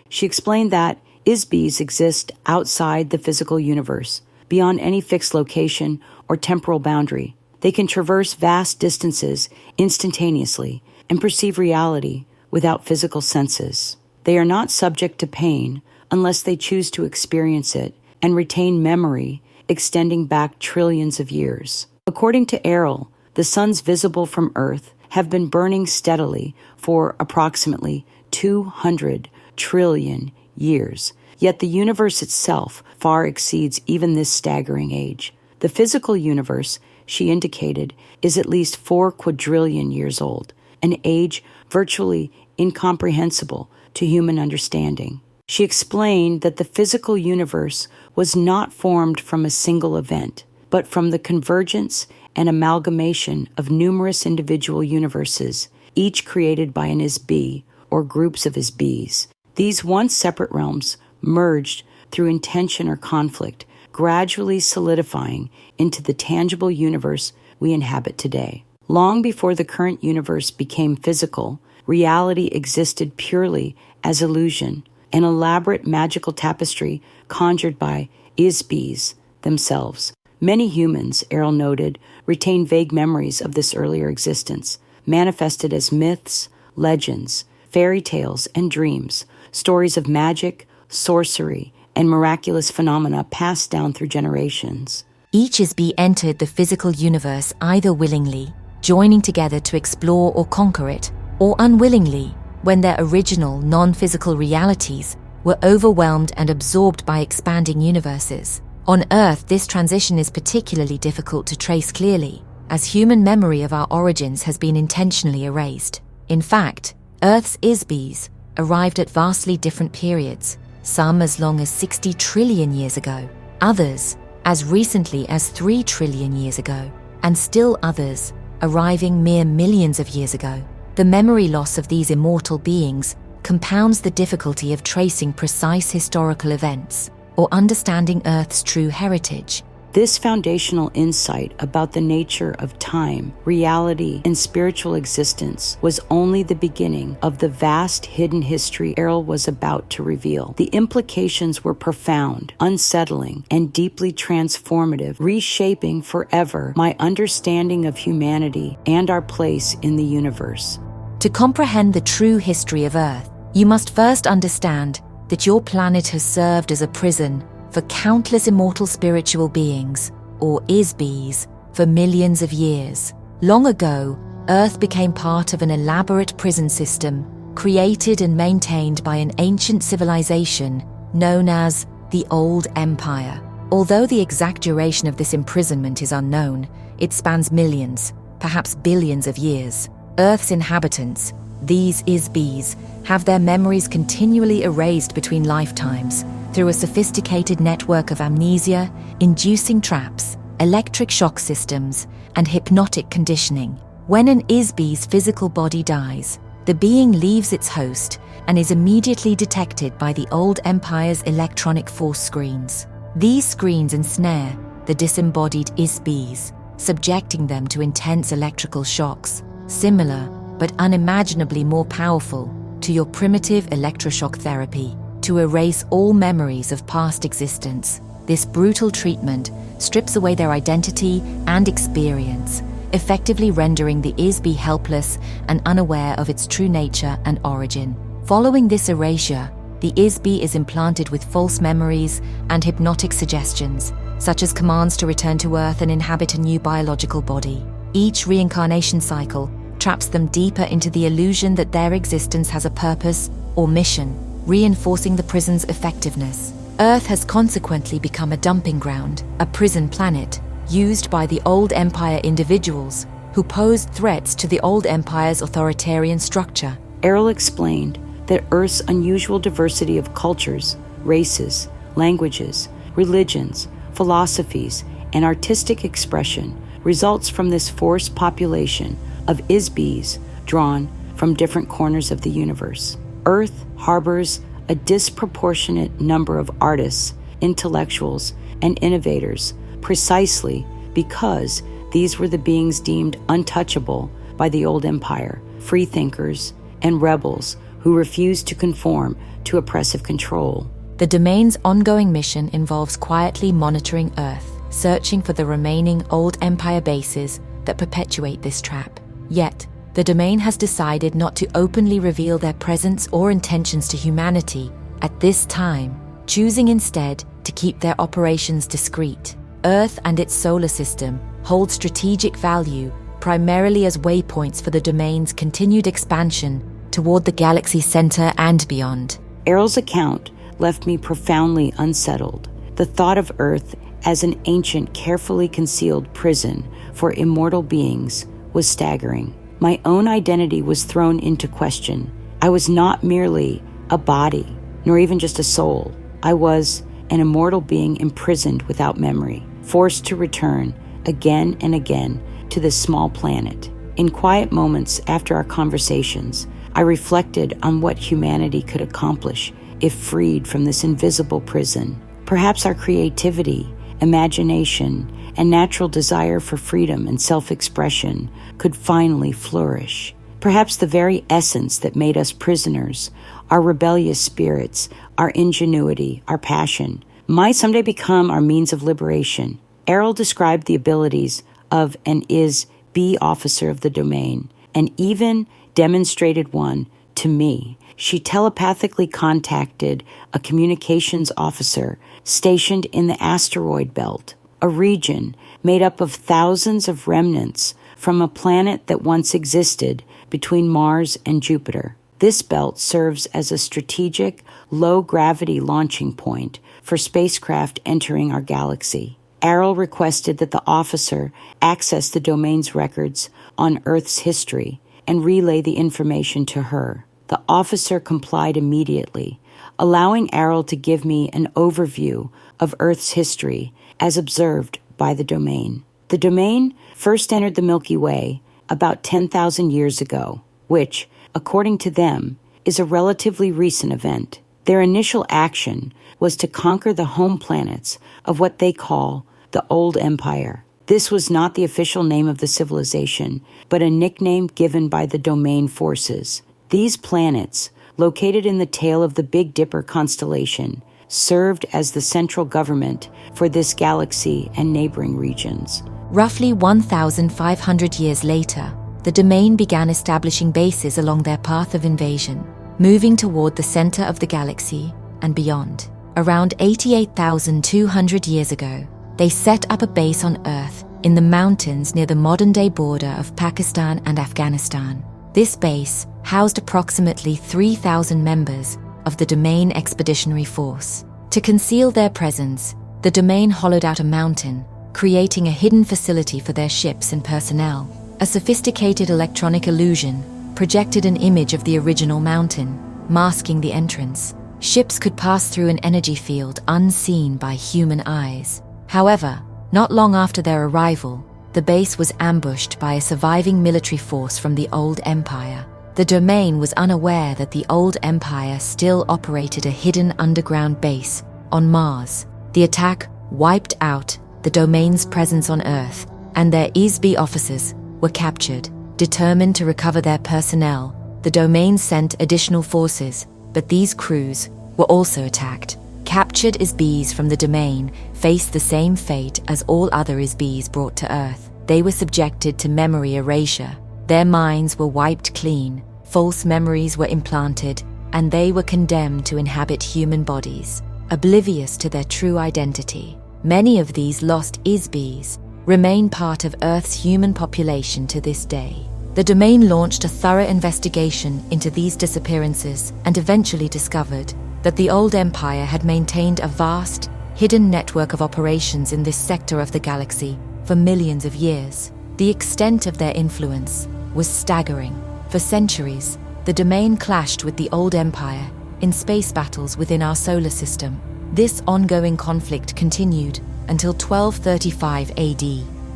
She explained that is-bees exist outside the physical universe, beyond any fixed location or temporal boundary. They can traverse vast distances instantaneously and perceive reality without physical senses. They are not subject to pain unless they choose to experience it and retain memory extending back trillions of years. According to Errol, the suns visible from Earth have been burning steadily for approximately 200 trillion years, yet the universe itself far exceeds even this staggering age. The physical universe, she indicated, is at least 4 quadrillion years old, an age virtually incomprehensible to human understanding. She explained that the physical universe was not formed from a single event, but from the convergence and amalgamation of numerous individual universes, each created by an is-bee or groups of is-bees. These once separate realms merged through intention or conflict, gradually solidifying into the tangible universe we inhabit today. Long before the current universe became physical, reality existed purely as illusion, an elaborate magical tapestry conjured by is-bees themselves. Many humans, Errol noted, retain vague memories of this earlier existence, manifested as myths, legends, fairy tales, and dreams, stories of magic, sorcery, and miraculous phenomena passed down through generations. Each is-bee entered the physical universe either willingly, joining together to explore or conquer it, or unwillingly, when their original non-physical realities were overwhelmed and absorbed by expanding universes. On Earth, this transition is particularly difficult to trace clearly, as human memory of our origins has been intentionally erased. In fact, Earth's is-bees arrived at vastly different periods, some as long as 60 trillion years ago, others as recently as 3 trillion years ago, and still others arriving mere millions of years ago. The memory loss of these immortal beings compounds the difficulty of tracing precise historical events or understanding Earth's true heritage. This foundational insight about the nature of time, reality, and spiritual existence was only the beginning of the vast hidden history Errol was about to reveal. The implications were profound, unsettling, and deeply transformative, reshaping forever my understanding of humanity and our place in the universe. To comprehend the true history of Earth, you must first understand that your planet has served as a prison for countless immortal spiritual beings, or is-bees, for millions of years. Long ago, Earth became part of an elaborate prison system created and maintained by an ancient civilization known as the Old Empire. Although the exact duration of this imprisonment is unknown, it spans millions, perhaps billions of years. Earth's inhabitants, these is-bees, have their memories continually erased between lifetimes through a sophisticated network of amnesia-inducing traps electric shock systems, and hypnotic conditioning. When an ISB's physical body dies, the being leaves its host and is immediately detected by the old Empire's electronic force screens. These screens ensnare the disembodied ISBs, subjecting them to intense electrical shocks, similar but unimaginably more powerful to your primitive electroshock therapy, to erase all memories of past existence. This brutal treatment strips away their identity and experience, effectively rendering the ISB helpless and unaware of its true nature and origin. Following this erasure, the ISB is implanted with false memories and hypnotic suggestions, such as commands to return to Earth and inhabit a new biological body. Each reincarnation cycle traps them deeper into the illusion that their existence has a purpose or mission, reinforcing the prison's effectiveness. Earth has consequently become a dumping ground, a prison planet, used by the old Empire individuals who posed threats to the old Empire's authoritarian structure. Errol explained that Earth's unusual diversity of cultures, races, languages, religions, philosophies, and artistic expression results from this forced population of ISBs drawn from different corners of the universe. Earth harbors a disproportionate number of artists, intellectuals, and innovators precisely because these were the beings deemed untouchable by the old Empire, freethinkers, and rebels who refused to conform to oppressive control. The Domain's ongoing mission involves quietly monitoring Earth, searching for the remaining old Empire bases that perpetuate this trap. Yet, the Domain has decided not to openly reveal their presence or intentions to humanity at this time, choosing instead to keep their operations discreet. Earth and its solar system hold strategic value primarily as waypoints for the Domain's continued expansion toward the galaxy center and beyond. Errol's account left me profoundly unsettled. The thought of Earth as an ancient, carefully concealed prison for immortal beings was staggering. My own identity was thrown into question. I was not merely a body, nor even just a soul. I was an immortal being imprisoned without memory, forced to return again and again to this small planet. In quiet moments after our conversations, I reflected on what humanity could accomplish if freed from this invisible prison. Perhaps our creativity, imagination, and natural desire for freedom and self-expression could finally flourish. Perhaps the very essence that made us prisoners, our rebellious spirits, our ingenuity, our passion, might someday become our means of liberation. Errol described the abilities of an ISB officer of the Domain, and even demonstrated one to me. She telepathically contacted a communications officer stationed in the asteroid belt, a region made up of thousands of remnants from a planet that once existed between Mars and Jupiter. This belt serves as a strategic, low-gravity launching point for spacecraft entering our galaxy. Errol requested that the officer access the Domain's records on Earth's history and relay the information to her. The officer complied immediately, allowing Errol to give me an overview of Earth's history as observed by the Domain. The Domain first entered the Milky Way about 10,000 years ago, which, according to them, is a relatively recent event. Their initial action was to conquer the home planets of what they call the Old Empire. This was not the official name of the civilization, but a nickname given by the Domain forces. These planets, located in the tail of the Big Dipper constellation, served as the central government for this galaxy and neighboring regions. Roughly 1,500 years later, the Domain began establishing bases along their path of invasion, moving toward the center of the galaxy and beyond. Around 88,200 years ago, they set up a base on Earth in the mountains near the modern-day border of Pakistan and Afghanistan. This base housed approximately 3,000 members of the Domain Expeditionary Force. To conceal their presence, the Domain hollowed out a mountain, creating a hidden facility for their ships and personnel. A sophisticated electronic illusion projected an image of the original mountain, masking the entrance. Ships could pass through an energy field unseen by human eyes. However, Not long after their arrival, the base was ambushed by a surviving military force from the old empire. The domain was unaware that the old empire still operated a hidden underground base on Mars. The attack wiped out the domain's presence on Earth, and their ISB officers were captured. Determined to recover their personnel, the domain sent additional forces, but these crews were also attacked. Captured ISBs from the domain faced the same fate as all other ISBs brought to Earth. They were subjected to memory erasure. Their minds were wiped clean, false memories were implanted, and they were condemned to inhabit human bodies, oblivious to their true identity. Many of these lost ISBs remain part of Earth's human population to this day. The domain launched a thorough investigation into these disappearances and eventually discovered that the old empire had maintained a vast, hidden network of operations in this sector of the galaxy for millions of years. The extent of their influence was staggering. For centuries, the domain clashed with the old empire in space battles within our solar system. This ongoing conflict continued until 1235 AD,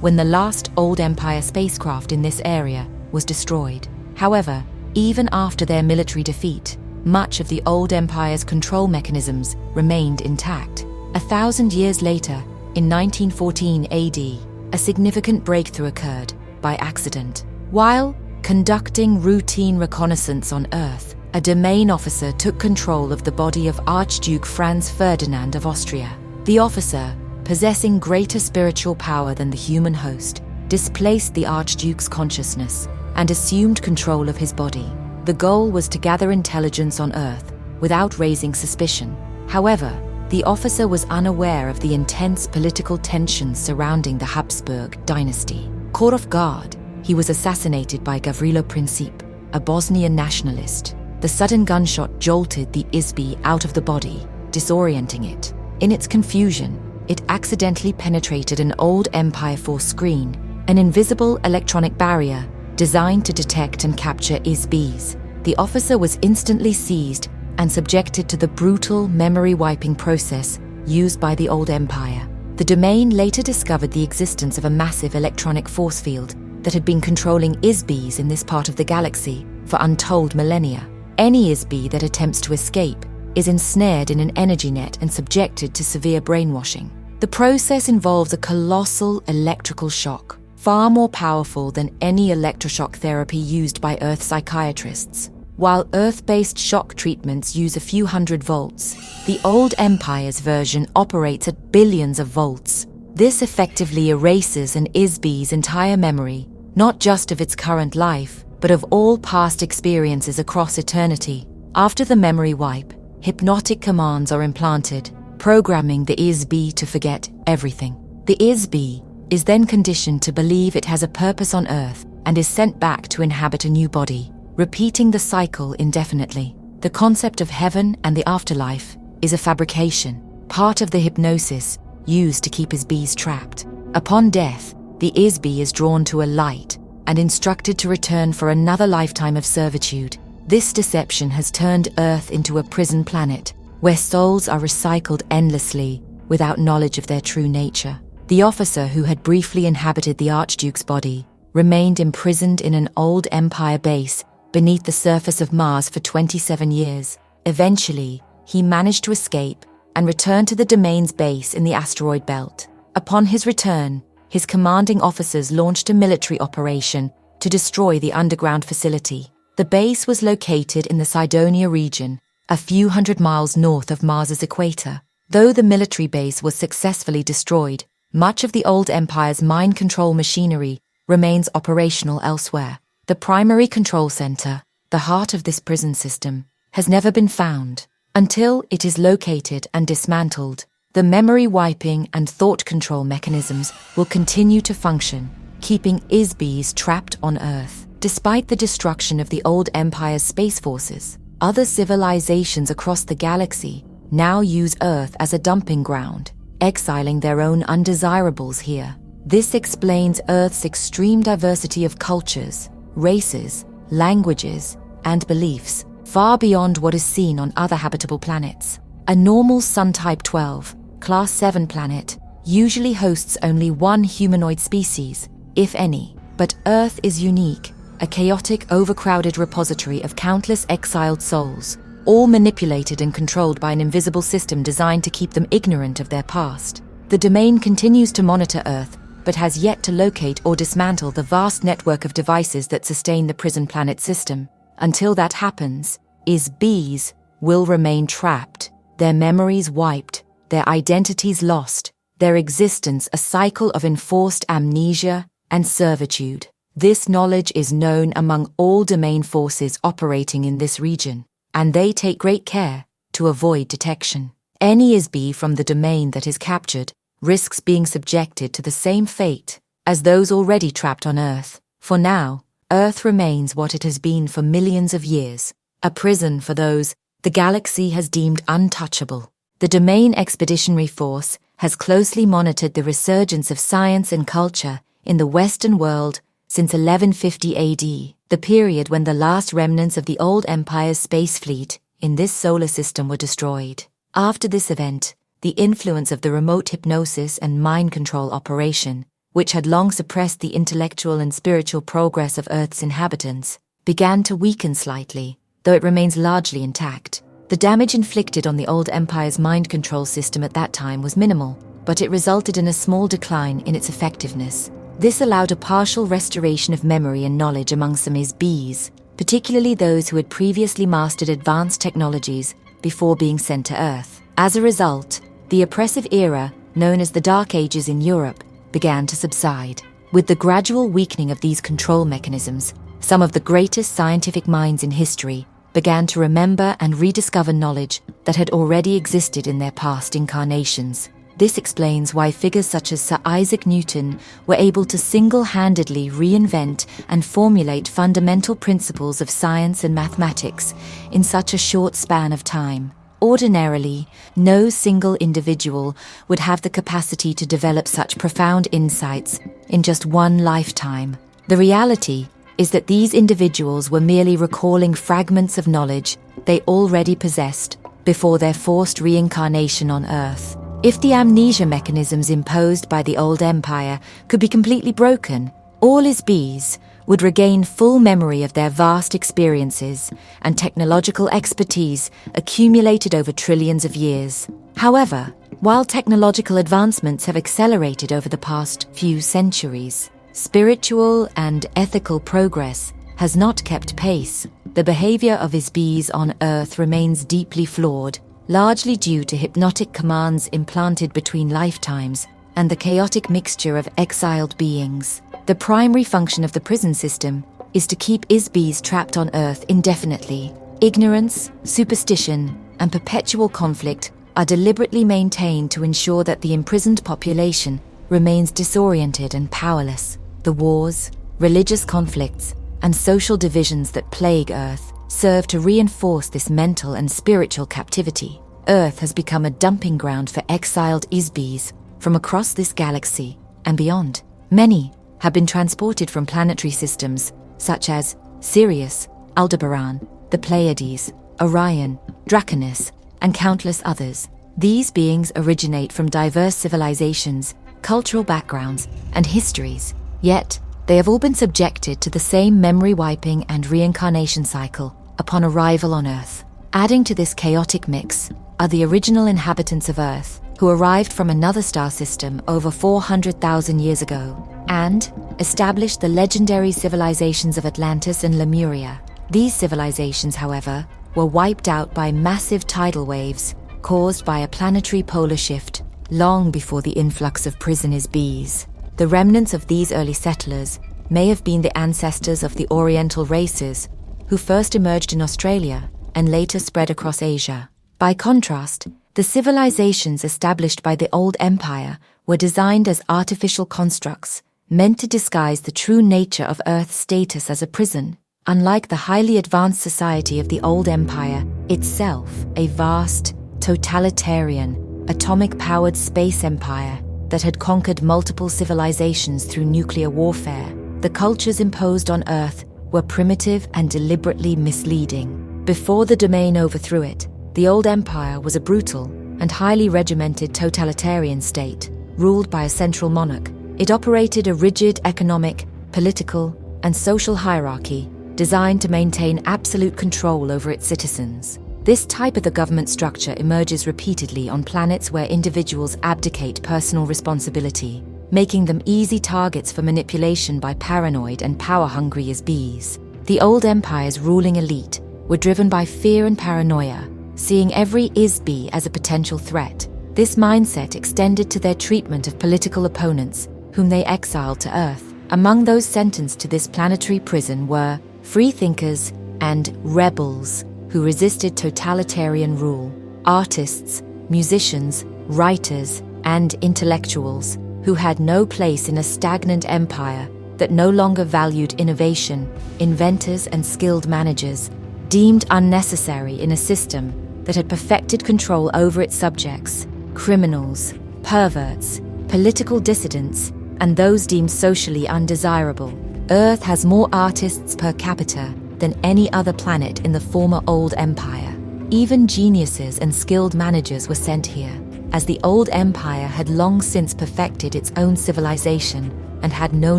when the last old empire spacecraft in this area was destroyed. However, even after their military defeat, much of the old empire's control mechanisms remained intact. 1,000 years later, in 1914 AD, a significant breakthrough occurred by accident. While conducting routine reconnaissance on Earth, a domain officer took control of the body of Archduke Franz Ferdinand of Austria. The officer, possessing greater spiritual power than the human host, displaced the Archduke's consciousness and assumed control of his body. The goal was to gather intelligence on Earth without raising suspicion. However, the officer was unaware of the intense political tensions surrounding the Habsburg dynasty. Caught off guard, he was assassinated by Gavrilo Princip, a Bosnian nationalist. The sudden gunshot jolted the ISB out of the body, disorienting it. In its confusion, it accidentally penetrated an old Empire Force screen, an invisible electronic barrier designed to detect and capture ISBs. The officer was instantly seized and subjected to the brutal memory-wiping process used by the old empire. The domain later discovered the existence of a massive electronic force field that had been controlling ISBs in this part of the galaxy for untold millennia. Any ISB that attempts to escape is ensnared in an energy net and subjected to severe brainwashing. The process involves a colossal electrical shock, far more powerful than any electroshock therapy used by Earth psychiatrists. While Earth-based shock treatments use a few hundred volts, the old Empire's version operates at billions of volts. This effectively erases an ISB's entire memory, not just of its current life, but of all past experiences across eternity. After the memory wipe, hypnotic commands are implanted, programming the ISB to forget everything. The ISB is then conditioned to believe it has a purpose on Earth and is sent back to inhabit a new body, repeating the cycle indefinitely. The concept of heaven and the afterlife is a fabrication, part of the hypnosis used to keep ISBs trapped. Upon death, the ISB is drawn to a light and instructed to return for another lifetime of servitude. This deception has turned Earth into a prison planet, where souls are recycled endlessly without knowledge of their true nature. The officer who had briefly inhabited the Archduke's body remained imprisoned in an old Empire base beneath the surface of Mars for 27 years. Eventually, he managed to escape and return to the domain's base in the asteroid belt. Upon his return, his commanding officers launched a military operation to destroy the underground facility. The base was located in the Cydonia region, a few hundred miles north of Mars's equator. Though the military base was successfully destroyed, much of the old Empire's mind control machinery remains operational elsewhere. The primary control center, the heart of this prison system, has never been found. Until it is located and dismantled, the memory wiping and thought control mechanisms will continue to function, keeping ISBs trapped on Earth. Despite the destruction of the old Empire's space forces, other civilizations across the galaxy now use Earth as a dumping ground, exiling their own undesirables here. This explains Earth's extreme diversity of cultures, races, languages, and beliefs, far beyond what is seen on other habitable planets. A normal Sun Type 12, Class 7 planet usually hosts only one humanoid species, if any. But Earth is unique, a chaotic, overcrowded repository of countless exiled souls, all manipulated and controlled by an invisible system designed to keep them ignorant of their past. The domain continues to monitor Earth, but has yet to locate or dismantle the vast network of devices that sustain the prison planet system. Until that happens, IS-Bs will remain trapped, their memories wiped, their identities lost, their existence a cycle of enforced amnesia and servitude. This knowledge is known among all domain forces operating in this region, and they take great care to avoid detection. Any IS-B from the domain that is captured risks being subjected to the same fate as those already trapped on Earth. For now, Earth remains what it has been for millions of years, a prison for those the galaxy has deemed untouchable. The Domain Expeditionary Force has closely monitored the resurgence of science and culture in the Western world since 1150 AD, the period when the last remnants of the old Empire's space fleet in this solar system were destroyed. After this event, the influence of the remote hypnosis and mind control operation, which had long suppressed the intellectual and spiritual progress of Earth's inhabitants, began to weaken slightly, though it remains largely intact. The damage inflicted on the old Empire's mind control system at that time was minimal, but it resulted in a small decline in its effectiveness. This allowed a partial restoration of memory and knowledge among some IS-Bs, particularly those who had previously mastered advanced technologies before being sent to Earth. As a result, the oppressive era, known as the Dark Ages in Europe, began to subside. With the gradual weakening of these control mechanisms, some of the greatest scientific minds in history began to remember and rediscover knowledge that had already existed in their past incarnations. This explains why figures such as Sir Isaac Newton were able to single-handedly reinvent and formulate fundamental principles of science and mathematics in such a short span of time. Ordinarily, no single individual would have the capacity to develop such profound insights in just one lifetime. The reality is that these individuals were merely recalling fragments of knowledge they already possessed before their forced reincarnation on Earth. If the amnesia mechanisms imposed by the old Empire could be completely broken, all IS-Bs would regain full memory of their vast experiences and technological expertise accumulated over trillions of years. However, while technological advancements have accelerated over the past few centuries, spiritual and ethical progress has not kept pace. The behavior of IS-Bs on Earth remains deeply flawed, largely due to hypnotic commands implanted between lifetimes and the chaotic mixture of exiled beings. The primary function of the prison system is to keep IS-Bs trapped on Earth indefinitely. Ignorance, superstition, and perpetual conflict are deliberately maintained to ensure that the imprisoned population remains disoriented and powerless. The wars, religious conflicts, and social divisions that plague Earth serve to reinforce this mental and spiritual captivity. Earth has become a dumping ground for exiled IS-Bs from across this galaxy and beyond. Many have been transported from planetary systems such as Sirius, Aldebaran, the Pleiades, Orion, Draconis, and countless others. These beings originate from diverse civilizations, cultural backgrounds, and histories, yet they have all been subjected to the same memory wiping and reincarnation cycle upon arrival on Earth. Adding to this chaotic mix are the original inhabitants of Earth, who arrived from another star system over 400,000 years ago, and established the legendary civilizations of Atlantis and Lemuria. These civilizations, however, were wiped out by massive tidal waves caused by a planetary polar shift long before the influx of prison IS-Bs. The remnants of these early settlers may have been the ancestors of the Oriental races, who first emerged in Australia and later spread across Asia. By contrast, the civilizations established by the old Empire were designed as artificial constructs, meant to disguise the true nature of Earth's status as a prison. Unlike the highly advanced society of the old Empire, itself a vast, totalitarian, atomic-powered space empire that had conquered multiple civilizations through nuclear warfare, the cultures imposed on Earth were primitive and deliberately misleading. Before the domain overthrew it, the old Empire was a brutal and highly regimented totalitarian state, ruled by a central monarch. It operated a rigid economic, political, and social hierarchy designed to maintain absolute control over its citizens. This type of the government structure emerges repeatedly on planets where individuals abdicate personal responsibility, making them easy targets for manipulation by paranoid and power-hungry as bees. The old empire's ruling elite were driven by fear and paranoia, seeing every is-bee as a potential threat. This mindset extended to their treatment of political opponents, whom they exiled to Earth. Among those sentenced to this planetary prison were freethinkers and rebels who resisted totalitarian rule, artists, musicians, writers, and intellectuals who had no place in a stagnant empire that no longer valued innovation, inventors, and skilled managers, deemed unnecessary in a system that had perfected control over its subjects, criminals, perverts, political dissidents, and those deemed socially undesirable. Earth has more artists per capita than any other planet in the former Old Empire. Even geniuses and skilled managers were sent here, as the Old Empire had long since perfected its own civilization and had no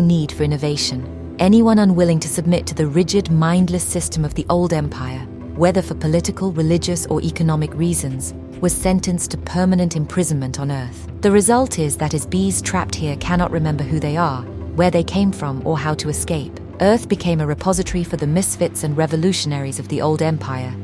need for innovation. Anyone unwilling to submit to the rigid, mindless system of the Old Empire, whether for political, religious, or economic reasons, was sentenced to permanent imprisonment on Earth. The result is that as bees trapped here cannot remember who they are, where they came from, or how to escape, Earth became a repository for the misfits and revolutionaries of the Old Empire,